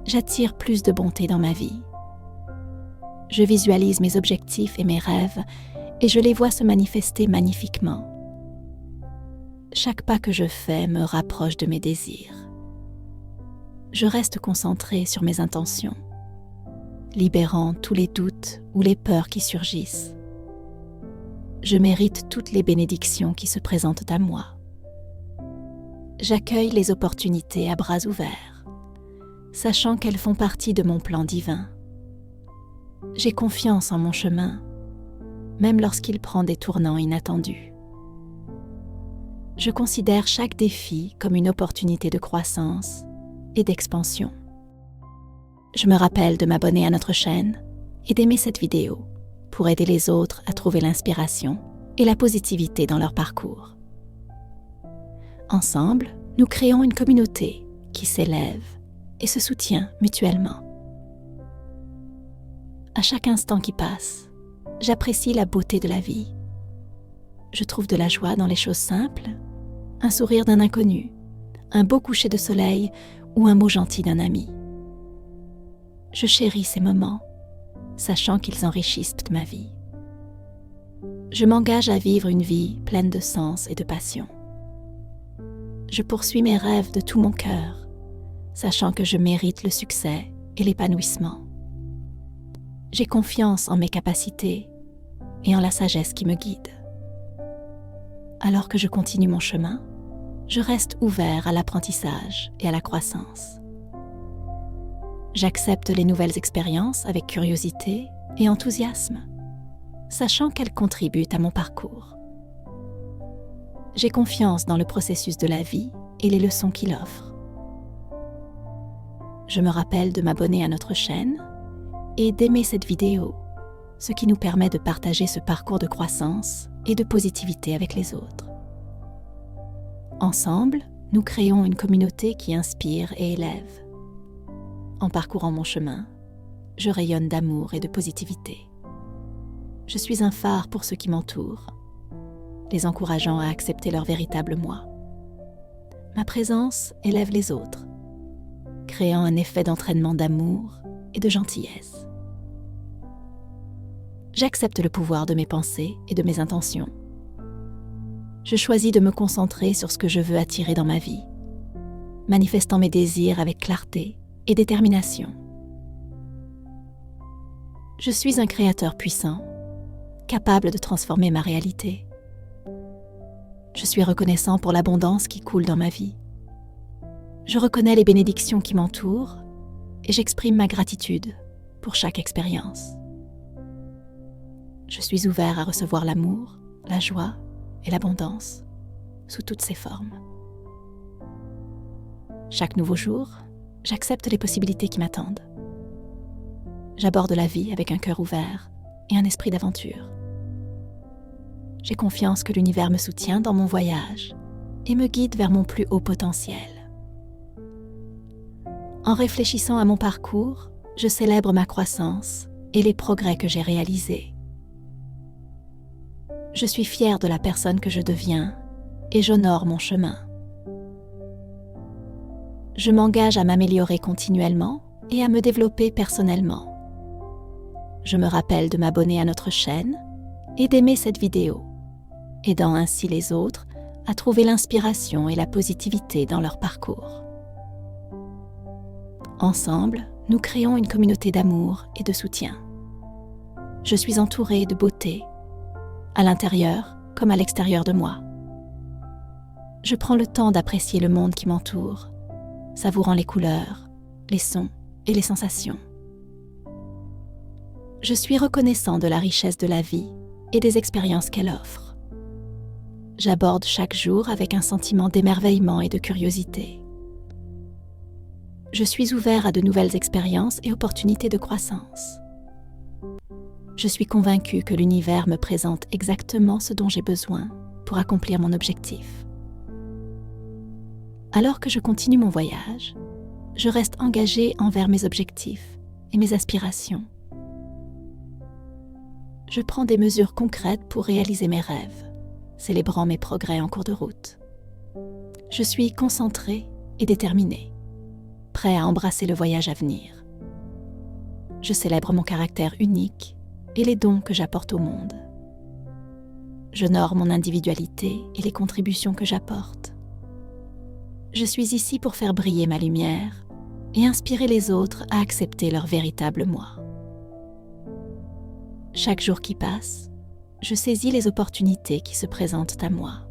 j'attire plus de bonté dans ma vie. Je visualise mes objectifs et mes rêves et je les vois se manifester magnifiquement. Chaque pas que je fais me rapproche de mes désirs. Je reste concentrée sur mes intentions, libérant tous les doutes ou les peurs qui surgissent. Je mérite toutes les bénédictions qui se présentent à moi. J'accueille les opportunités à bras ouverts, sachant qu'elles font partie de mon plan divin. J'ai confiance en mon chemin, même lorsqu'il prend des tournants inattendus. Je considère chaque défi comme une opportunité de croissance et d'expansion. Je me rappelle de m'abonner à notre chaîne et d'aimer cette vidéo pour aider les autres à trouver l'inspiration et la positivité dans leur parcours. Ensemble, nous créons une communauté qui s'élève et se soutient mutuellement. À chaque instant qui passe, j'apprécie la beauté de la vie. Je trouve de la joie dans les choses simples, un sourire d'un inconnu, un beau coucher de soleil ou un mot gentil d'un ami. Je chéris ces moments, sachant qu'ils enrichissent ma vie. Je m'engage à vivre une vie pleine de sens et de passion. Je poursuis mes rêves de tout mon cœur, sachant que je mérite le succès et l'épanouissement. J'ai confiance en mes capacités et en la sagesse qui me guide. Alors que je continue mon chemin, je reste ouvert à l'apprentissage et à la croissance. J'accepte les nouvelles expériences avec curiosité et enthousiasme, sachant qu'elles contribuent à mon parcours. J'ai confiance dans le processus de la vie et les leçons qu'il offre. Je me rappelle de m'abonner à notre chaîne et d'aimer cette vidéo, ce qui nous permet de partager ce parcours de croissance et de positivité avec les autres. Ensemble, nous créons une communauté qui inspire et élève. En parcourant mon chemin, je rayonne d'amour et de positivité. Je suis un phare pour ceux qui m'entourent, les encourageant à accepter leur véritable moi. Ma présence élève les autres, créant un effet d'entraînement d'amour et de gentillesse. J'accepte le pouvoir de mes pensées et de mes intentions. Je choisis de me concentrer sur ce que je veux attirer dans ma vie, manifestant mes désirs avec clarté et détermination. Je suis un créateur puissant, capable de transformer ma réalité. Je suis reconnaissant pour l'abondance qui coule dans ma vie. Je reconnais les bénédictions qui m'entourent et j'exprime ma gratitude pour chaque expérience. Je suis ouvert à recevoir l'amour, la joie et l'abondance sous toutes ses formes. Chaque nouveau jour, j'accepte les possibilités qui m'attendent. J'aborde la vie avec un cœur ouvert et un esprit d'aventure. J'ai confiance que l'univers me soutient dans mon voyage et me guide vers mon plus haut potentiel. En réfléchissant à mon parcours, je célèbre ma croissance et les progrès que j'ai réalisés. Je suis fière de la personne que je deviens et j'honore mon chemin. Je m'engage à m'améliorer continuellement et à me développer personnellement. Je me rappelle de m'abonner à notre chaîne et d'aimer cette vidéo, aidant ainsi les autres à trouver l'inspiration et la positivité dans leur parcours. Ensemble, nous créons une communauté d'amour et de soutien. Je suis entourée de beauté, à l'intérieur comme à l'extérieur de moi. Je prends le temps d'apprécier le monde qui m'entoure, savourant les couleurs, les sons et les sensations. Je suis reconnaissant de la richesse de la vie et des expériences qu'elle offre. J'aborde chaque jour avec un sentiment d'émerveillement et de curiosité. Je suis ouvert à de nouvelles expériences et opportunités de croissance. Je suis convaincu que l'univers me présente exactement ce dont j'ai besoin pour accomplir mon objectif. Alors que je continue mon voyage, je reste engagé envers mes objectifs et mes aspirations. Je prends des mesures concrètes pour réaliser mes rêves, célébrant mes progrès en cours de route. Je suis concentré et déterminé, prêt à embrasser le voyage à venir. Je célèbre mon caractère unique et les dons que j'apporte au monde. J'honore mon individualité et les contributions que j'apporte. Je suis ici pour faire briller ma lumière et inspirer les autres à accepter leur véritable moi. Chaque jour qui passe, je saisis les opportunités qui se présentent à moi.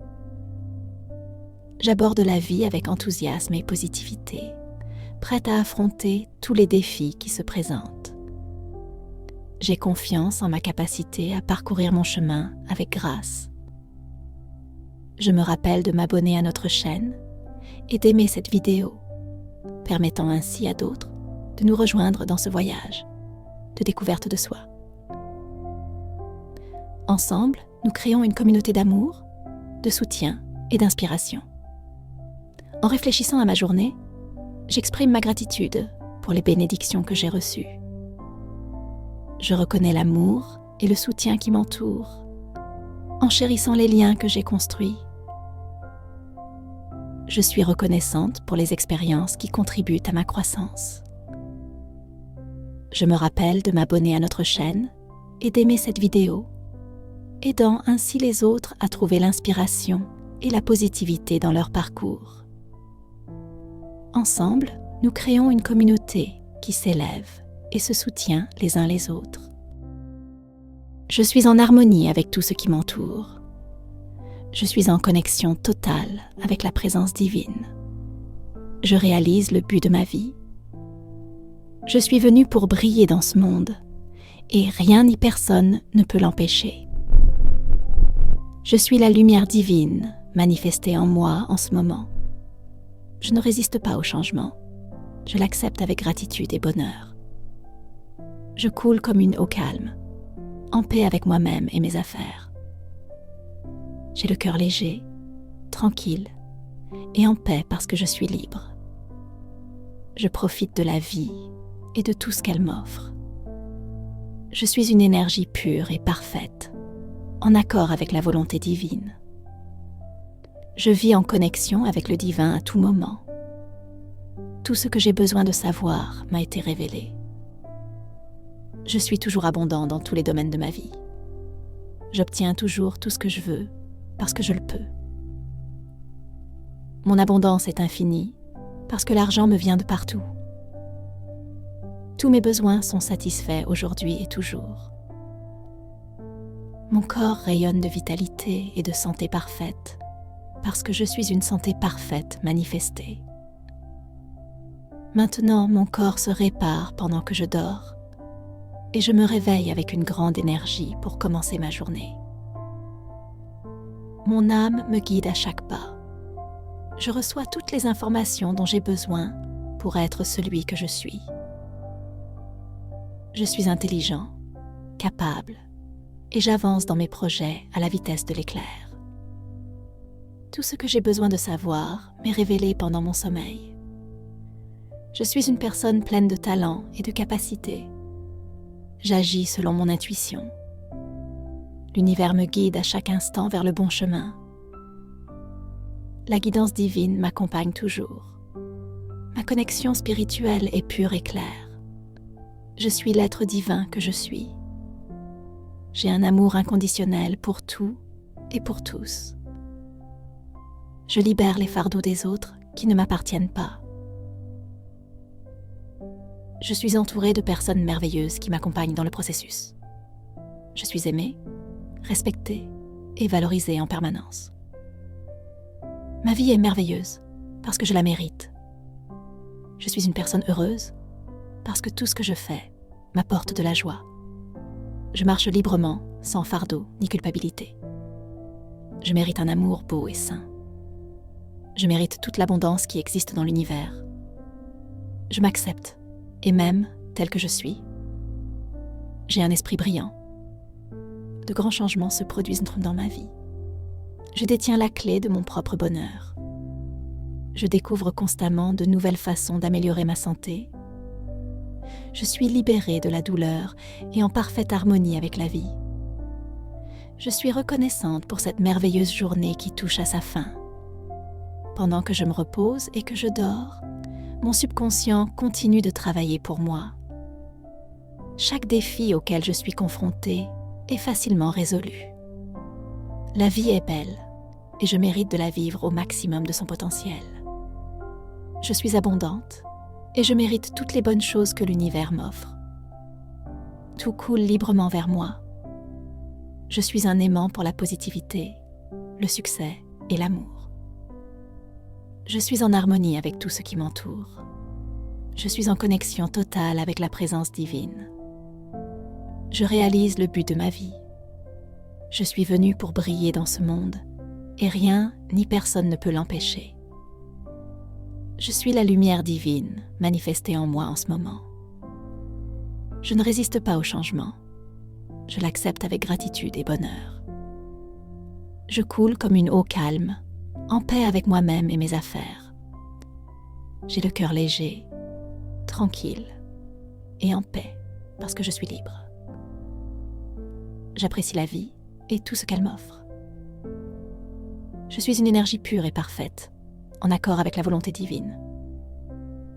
J'aborde la vie avec enthousiasme et positivité, prête à affronter tous les défis qui se présentent. J'ai confiance en ma capacité à parcourir mon chemin avec grâce. Je me rappelle de m'abonner à notre chaîne et d'aimer cette vidéo, permettant ainsi à d'autres de nous rejoindre dans ce voyage de découverte de soi. Ensemble, nous créons une communauté d'amour, de soutien et d'inspiration. En réfléchissant à ma journée, j'exprime ma gratitude pour les bénédictions que j'ai reçues. Je reconnais l'amour et le soutien qui m'entourent, en chérissant les liens que j'ai construits. Je suis reconnaissante pour les expériences qui contribuent à ma croissance. Je me rappelle de m'abonner à notre chaîne et d'aimer cette vidéo, aidant ainsi les autres à trouver l'inspiration et la positivité dans leur parcours. Ensemble, nous créons une communauté qui s'élève et se soutient les uns les autres. Je suis en harmonie avec tout ce qui m'entoure. Je suis en connexion totale avec la présence divine. Je réalise le but de ma vie. Je suis venu pour briller dans ce monde et rien ni personne ne peut l'empêcher. Je suis la lumière divine manifestée en moi en ce moment. Je ne résiste pas au changement. Je l'accepte avec gratitude et bonheur. Je coule comme une eau calme, en paix avec moi-même et mes affaires. J'ai le cœur léger, tranquille et en paix parce que je suis libre. Je profite de la vie et de tout ce qu'elle m'offre. Je suis une énergie pure et parfaite, en accord avec la volonté divine. Je vis en connexion avec le divin à tout moment. Tout ce que j'ai besoin de savoir m'a été révélé. Je suis toujours abondant dans tous les domaines de ma vie. J'obtiens toujours tout ce que je veux parce que je le peux. Mon abondance est infinie parce que l'argent me vient de partout. Tous mes besoins sont satisfaits aujourd'hui et toujours. Mon corps rayonne de vitalité et de santé parfaite parce que je suis une santé parfaite manifestée. Maintenant, mon corps se répare pendant que je dors et je me réveille avec une grande énergie pour commencer ma journée. Mon âme me guide à chaque pas. Je reçois toutes les informations dont j'ai besoin pour être celui que je suis. Je suis intelligent, capable, et j'avance dans mes projets à la vitesse de l'éclair. Tout ce que j'ai besoin de savoir m'est révélé pendant mon sommeil. Je suis une personne pleine de talent et de capacités. J'agis selon mon intuition. L'univers me guide à chaque instant vers le bon chemin. La guidance divine m'accompagne toujours. Ma connexion spirituelle est pure et claire. Je suis l'être divin que je suis. J'ai un amour inconditionnel pour tout et pour tous. Je libère les fardeaux des autres qui ne m'appartiennent pas. Je suis entourée de personnes merveilleuses qui m'accompagnent dans le processus. Je suis aimée, respectée et valorisée en permanence. Ma vie est merveilleuse parce que je la mérite. Je suis une personne heureuse parce que tout ce que je fais m'apporte de la joie. Je marche librement, sans fardeau ni culpabilité. Je mérite un amour beau et sain. Je mérite toute l'abondance qui existe dans l'univers. Je m'accepte et m'aime tel que je suis. J'ai un esprit brillant. De grands changements se produisent dans ma vie. Je détiens la clé de mon propre bonheur. Je découvre constamment de nouvelles façons d'améliorer ma santé. Je suis libérée de la douleur et en parfaite harmonie avec la vie. Je suis reconnaissante pour cette merveilleuse journée qui touche à sa fin. Pendant que je me repose et que je dors, mon subconscient continue de travailler pour moi. Chaque défi auquel je suis confrontée est facilement résolu. La vie est belle et je mérite de la vivre au maximum de son potentiel. Je suis abondante et je mérite toutes les bonnes choses que l'univers m'offre. Tout coule librement vers moi. Je suis un aimant pour la positivité, le succès et l'amour. Je suis en harmonie avec tout ce qui m'entoure. Je suis en connexion totale avec la présence divine. Je réalise le but de ma vie. Je suis venue pour briller dans ce monde et rien ni personne ne peut l'empêcher. Je suis la lumière divine manifestée en moi en ce moment. Je ne résiste pas au changement. Je l'accepte avec gratitude et bonheur. Je coule comme une eau calme, en paix avec moi-même et mes affaires. J'ai le cœur léger, tranquille et en paix parce que je suis libre. J'apprécie la vie et tout ce qu'elle m'offre. Je suis une énergie pure et parfaite, en accord avec la volonté divine.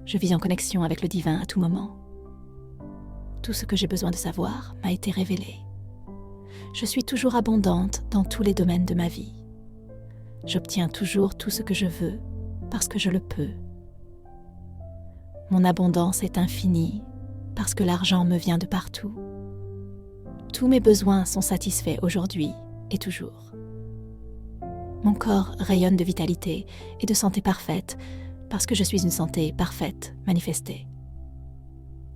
Je vis en connexion avec le divin à tout moment. Tout ce que j'ai besoin de savoir m'a été révélé. Je suis toujours abondante dans tous les domaines de ma vie. J'obtiens toujours tout ce que je veux parce que je le peux. Mon abondance est infinie parce que l'argent me vient de partout. Tous mes besoins sont satisfaits aujourd'hui et toujours. Mon corps rayonne de vitalité et de santé parfaite parce que je suis une santé parfaite manifestée.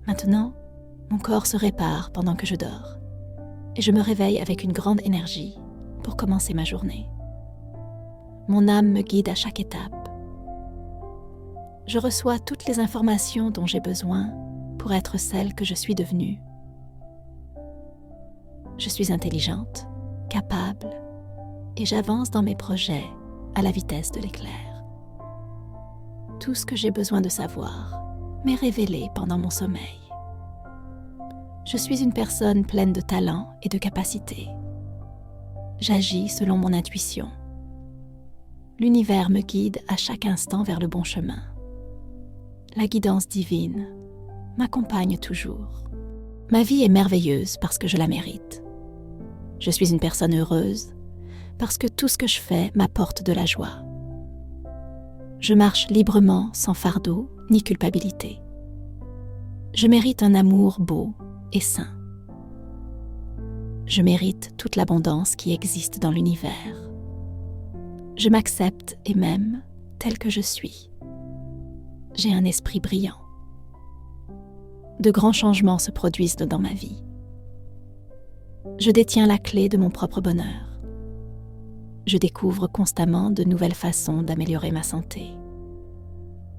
Maintenant, mon corps se répare pendant que je dors et je me réveille avec une grande énergie pour commencer ma journée. Mon âme me guide à chaque étape. Je reçois toutes les informations dont j'ai besoin pour être celle que je suis devenue. Je suis intelligente, capable et j'avance dans mes projets à la vitesse de l'éclair. Tout ce que j'ai besoin de savoir m'est révélé pendant mon sommeil. Je suis une personne pleine de talent et de capacités. J'agis selon mon intuition. L'univers me guide à chaque instant vers le bon chemin. La guidance divine m'accompagne toujours. Ma vie est merveilleuse parce que je la mérite. Je suis une personne heureuse parce que tout ce que je fais m'apporte de la joie. Je marche librement sans fardeau ni culpabilité. Je mérite un amour beau et sain. Je mérite toute l'abondance qui existe dans l'univers. Je m'accepte et m'aime tel que je suis. J'ai un esprit brillant. De grands changements se produisent dans ma vie. Je détiens la clé de mon propre bonheur. Je découvre constamment de nouvelles façons d'améliorer ma santé.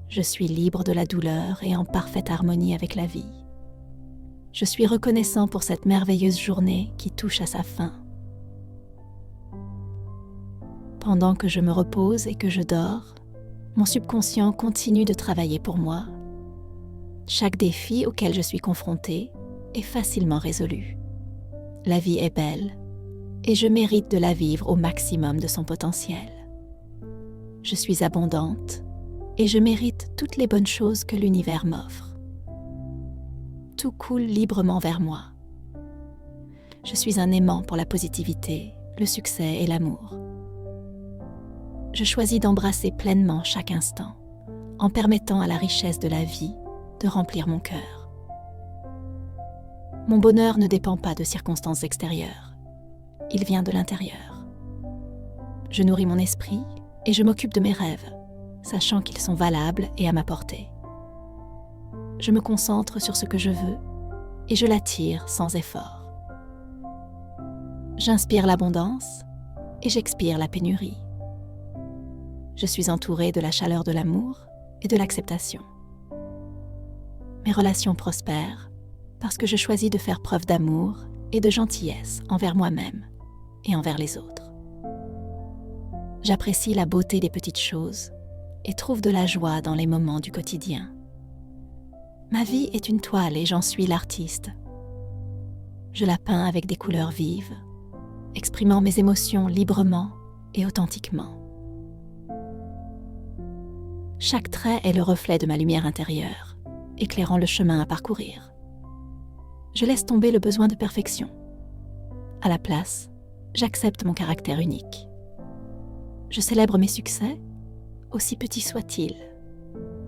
Je suis libre de la douleur et en parfaite harmonie avec la vie. Je suis reconnaissant pour cette merveilleuse journée qui touche à sa fin. Pendant que je me repose et que je dors, mon subconscient continue de travailler pour moi. Chaque défi auquel je suis confrontée est facilement résolu. La vie est belle et je mérite de la vivre au maximum de son potentiel. Je suis abondante et je mérite toutes les bonnes choses que l'univers m'offre. Tout coule librement vers moi. Je suis un aimant pour la positivité, le succès et l'amour. Je choisis d'embrasser pleinement chaque instant, en permettant à la richesse de la vie de remplir mon cœur. Mon bonheur ne dépend pas de circonstances extérieures. Il vient de l'intérieur. Je nourris mon esprit et je m'occupe de mes rêves, sachant qu'ils sont valables et à ma portée. je me concentre sur ce que je veux et je l'attire sans effort. J'inspire l'abondance et j'expire la pénurie. Je suis entourée de la chaleur de l'amour et de l'acceptation. Mes relations prospèrent parce que je choisis de faire preuve d'amour et de gentillesse envers moi-même et envers les autres. J'apprécie la beauté des petites choses et trouve de la joie dans les moments du quotidien. Ma vie est une toile et j'en suis l'artiste. Je la peins avec des couleurs vives, exprimant mes émotions librement et authentiquement. Chaque trait est le reflet de ma lumière intérieure, éclairant le chemin à parcourir. Je laisse tomber le besoin de perfection. À la place, j'accepte mon caractère unique. Je célèbre mes succès, aussi petits soient-ils,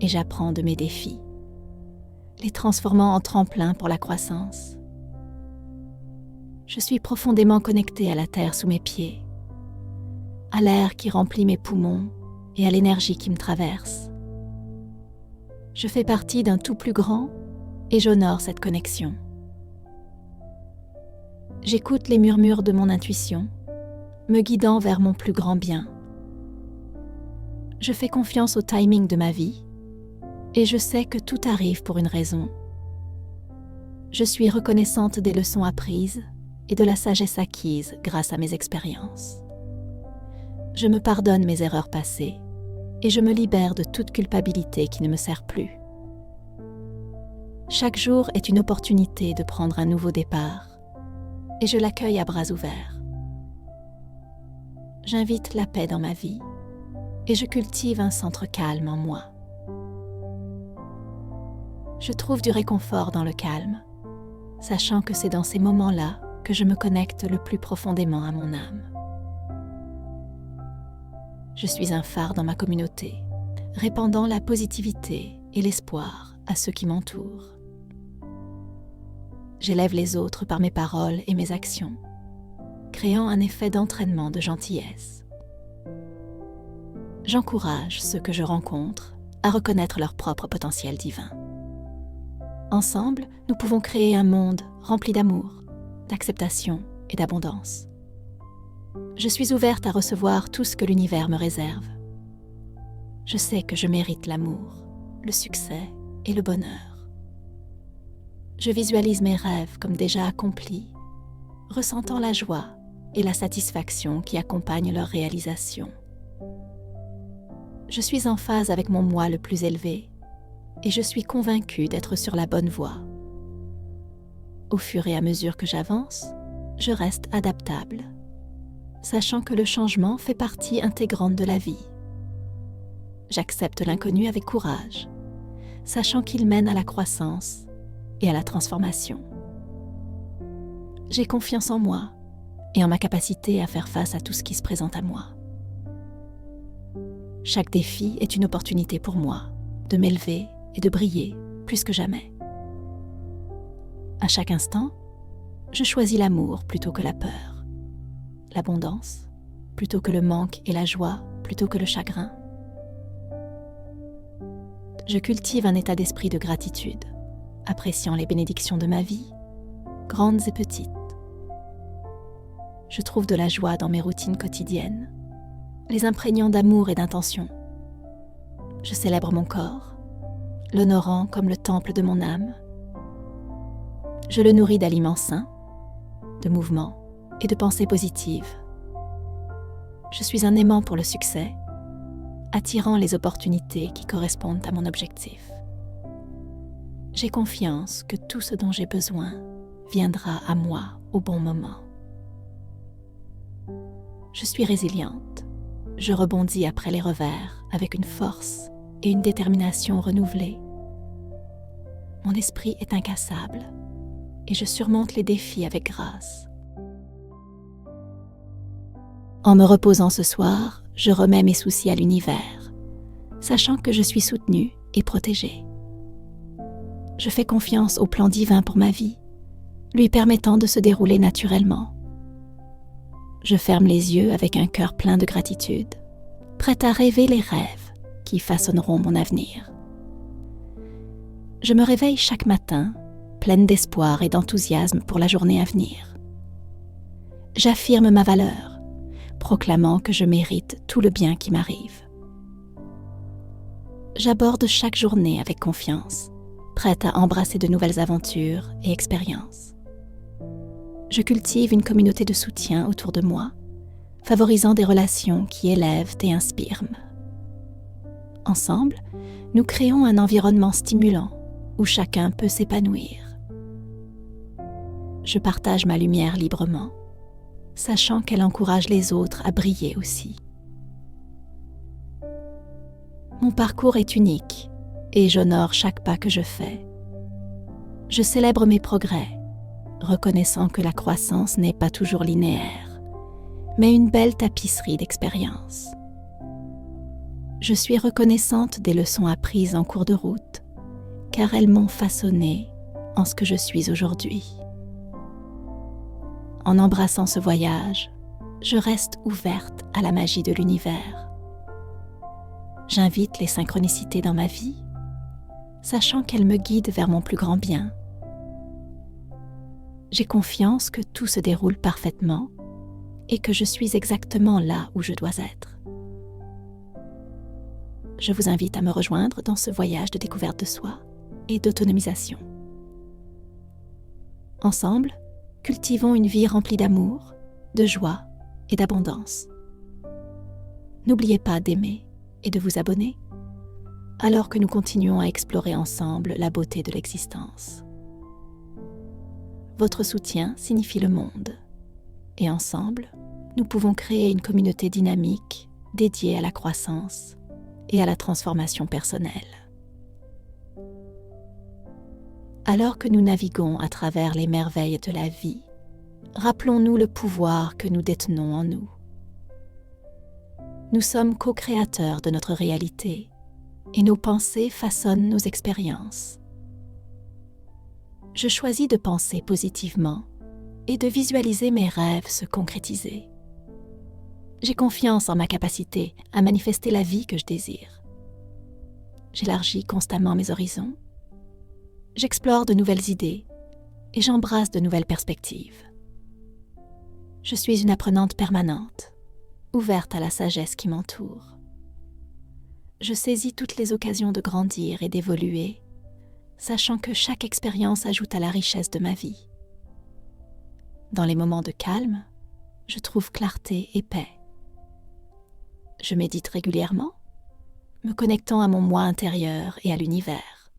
et j'apprends de mes défis, les transformant en tremplin pour la croissance. Je suis profondément connectée à la terre sous mes pieds, à l'air qui remplit mes poumons et à l'énergie qui me traverse. Je fais partie d'un tout plus grand et j'honore cette connexion. J'écoute les murmures de mon intuition, me guidant vers mon plus grand bien. Je fais confiance au timing de ma vie et je sais que tout arrive pour une raison. Je suis reconnaissante des leçons apprises et de la sagesse acquise grâce à mes expériences. Je me pardonne mes erreurs passées et je me libère de toute culpabilité qui ne me sert plus. Chaque jour est une opportunité de prendre un nouveau départ et je l'accueille à bras ouverts. J'invite la paix dans ma vie et je cultive un centre calme en moi. Je trouve du réconfort dans le calme, sachant que c'est dans ces moments-là que je me connecte le plus profondément à mon âme. Je suis un phare dans ma communauté, répandant la positivité et l'espoir à ceux qui m'entourent. J'élève les autres par mes paroles et mes actions, créant un effet d'entraînement de gentillesse. J'encourage ceux que je rencontre à reconnaître leur propre potentiel divin. Ensemble, nous pouvons créer un monde rempli d'amour, d'acceptation et d'abondance. Je suis ouverte à recevoir tout ce que l'univers me réserve. Je sais que je mérite l'amour, le succès et le bonheur. Je visualise mes rêves comme déjà accomplis, ressentant la joie et la satisfaction qui accompagnent leur réalisation. Je suis en phase avec mon moi le plus élevé et je suis convaincue d'être sur la bonne voie. Au fur et à mesure que j'avance, je reste adaptable, sachant que le changement fait partie intégrante de la vie. J'accepte l'inconnu avec courage, sachant qu'il mène à la croissance et à la transformation. J'ai confiance en moi et en ma capacité à faire face à tout ce qui se présente à moi. Chaque défi est une opportunité pour moi de m'élever et de briller plus que jamais. À chaque instant, je choisis l'amour plutôt que la peur, l'abondance plutôt que le manque et la joie plutôt que le chagrin. Je cultive un état d'esprit de gratitude, appréciant les bénédictions de ma vie, grandes et petites. Je trouve de la joie dans mes routines quotidiennes, les imprégnant d'amour et d'intention. Je célèbre mon corps, l'honorant comme le temple de mon âme. Je le nourris d'aliments sains, de mouvements et de pensées positives. Je suis un aimant pour le succès, attirant les opportunités qui correspondent à mon objectif. J'ai confiance que tout ce dont j'ai besoin viendra à moi au bon moment. Je suis résiliente. Je rebondis après les revers avec une force et une détermination renouvelée. Mon esprit est incassable et je surmonte les défis avec grâce. En me reposant ce soir, je remets mes soucis à l'univers, sachant que je suis soutenue et protégée. Je fais confiance au plan divin pour ma vie, lui permettant de se dérouler naturellement. Je ferme les yeux avec un cœur plein de gratitude, prête à rêver les rêves qui façonneront mon avenir. Je me réveille chaque matin, pleine d'espoir et d'enthousiasme pour la journée à venir. J'affirme ma valeur, proclamant que je mérite tout le bien qui m'arrive. J'aborde chaque journée avec confiance, prête à embrasser de nouvelles aventures et expériences. Je cultive une communauté de soutien autour de moi, favorisant des relations qui élèvent et inspirent. Ensemble, nous créons un environnement stimulant où chacun peut s'épanouir. Je partage ma lumière librement, sachant qu'elle encourage les autres à briller aussi. Mon parcours est unique et j'honore chaque pas que je fais. Je célèbre mes progrès, reconnaissant que la croissance n'est pas toujours linéaire, mais une belle tapisserie d'expériences. Je suis reconnaissante des leçons apprises en cours de route, car elles m'ont façonnée en ce que je suis aujourd'hui. En embrassant ce voyage, je reste ouverte à la magie de l'univers. J'invite les synchronicités dans ma vie, sachant qu'elles me guident vers mon plus grand bien. J'ai confiance que tout se déroule parfaitement et que je suis exactement là où je dois être. Je vous invite à me rejoindre dans ce voyage de découverte de soi et d'autonomisation. Ensemble, cultivons une vie remplie d'amour, de joie et d'abondance. N'oubliez pas d'aimer et de vous abonner, alors que nous continuons à explorer ensemble la beauté de l'existence. Votre soutien signifie le monde, et ensemble, nous pouvons créer une communauté dynamique dédiée à la croissance et à la transformation personnelle. Alors que nous naviguons à travers les merveilles de la vie, rappelons-nous le pouvoir que nous détenons en nous. Nous sommes co-créateurs de notre réalité et nos pensées façonnent nos expériences. Je choisis de penser positivement et de visualiser mes rêves se concrétiser. J'ai confiance en ma capacité à manifester la vie que je désire. J'élargis constamment mes horizons. J'explore de nouvelles idées et j'embrasse de nouvelles perspectives. Je suis une apprenante permanente, ouverte à la sagesse qui m'entoure. Je saisis toutes les occasions de grandir et d'évoluer, sachant que chaque expérience ajoute à la richesse de ma vie. Dans les moments de calme, je trouve clarté et paix. Je médite régulièrement, me connectant à mon moi intérieur et à l'univers.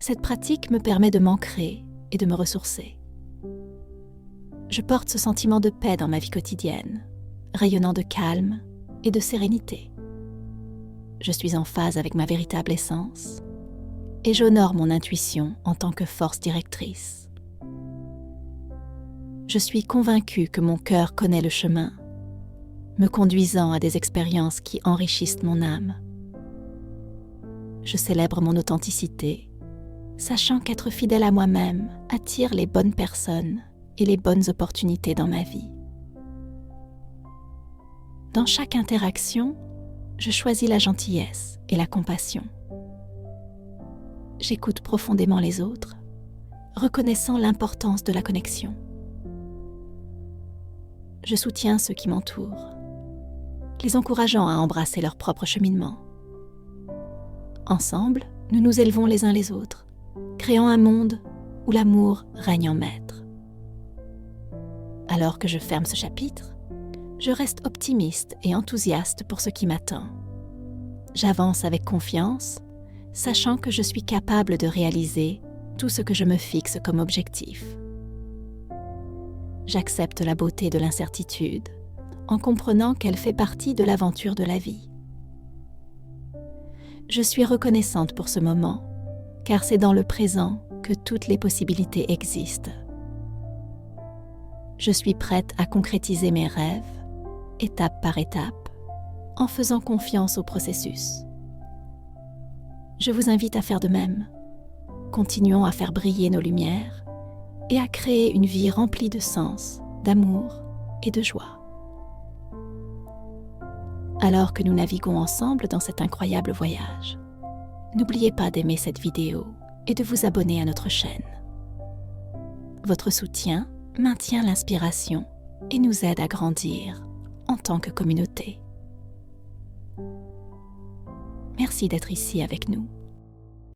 Cette pratique me permet de m'ancrer et de me ressourcer. Je porte ce sentiment de paix dans ma vie quotidienne, rayonnant de calme et de sérénité. Je suis en phase avec ma véritable essence et j'honore mon intuition en tant que force directrice. Je suis convaincue que mon cœur connaît le chemin, me conduisant à des expériences qui enrichissent mon âme. Je célèbre mon authenticité, sachant qu'être fidèle à moi-même attire les bonnes personnes et les bonnes opportunités dans ma vie. Dans chaque interaction, je choisis la gentillesse et la compassion. J'écoute profondément les autres, reconnaissant l'importance de la connexion. Je soutiens ceux qui m'entourent, les encourageant à embrasser leur propre cheminement. Ensemble, nous nous élevons les uns les autres, créant un monde où l'amour règne en maître. Alors que je ferme ce chapitre, je reste optimiste et enthousiaste pour ce qui m'attend. J'avance avec confiance, sachant que je suis capable de réaliser tout ce que je me fixe comme objectif. J'accepte la beauté de l'incertitude, en comprenant qu'elle fait partie de l'aventure de la vie. Je suis reconnaissante pour ce moment, car c'est dans le présent que toutes les possibilités existent. Je suis prête à concrétiser mes rêves, étape par étape, en faisant confiance au processus. Je vous invite à faire de même. Continuons à faire briller nos lumières et à créer une vie remplie de sens, d'amour et de joie. Alors que nous naviguons ensemble dans cet incroyable voyage, n'oubliez pas d'aimer cette vidéo et de vous abonner à notre chaîne. Votre soutien maintient l'inspiration et nous aide à grandir en tant que communauté. Merci d'être ici avec nous.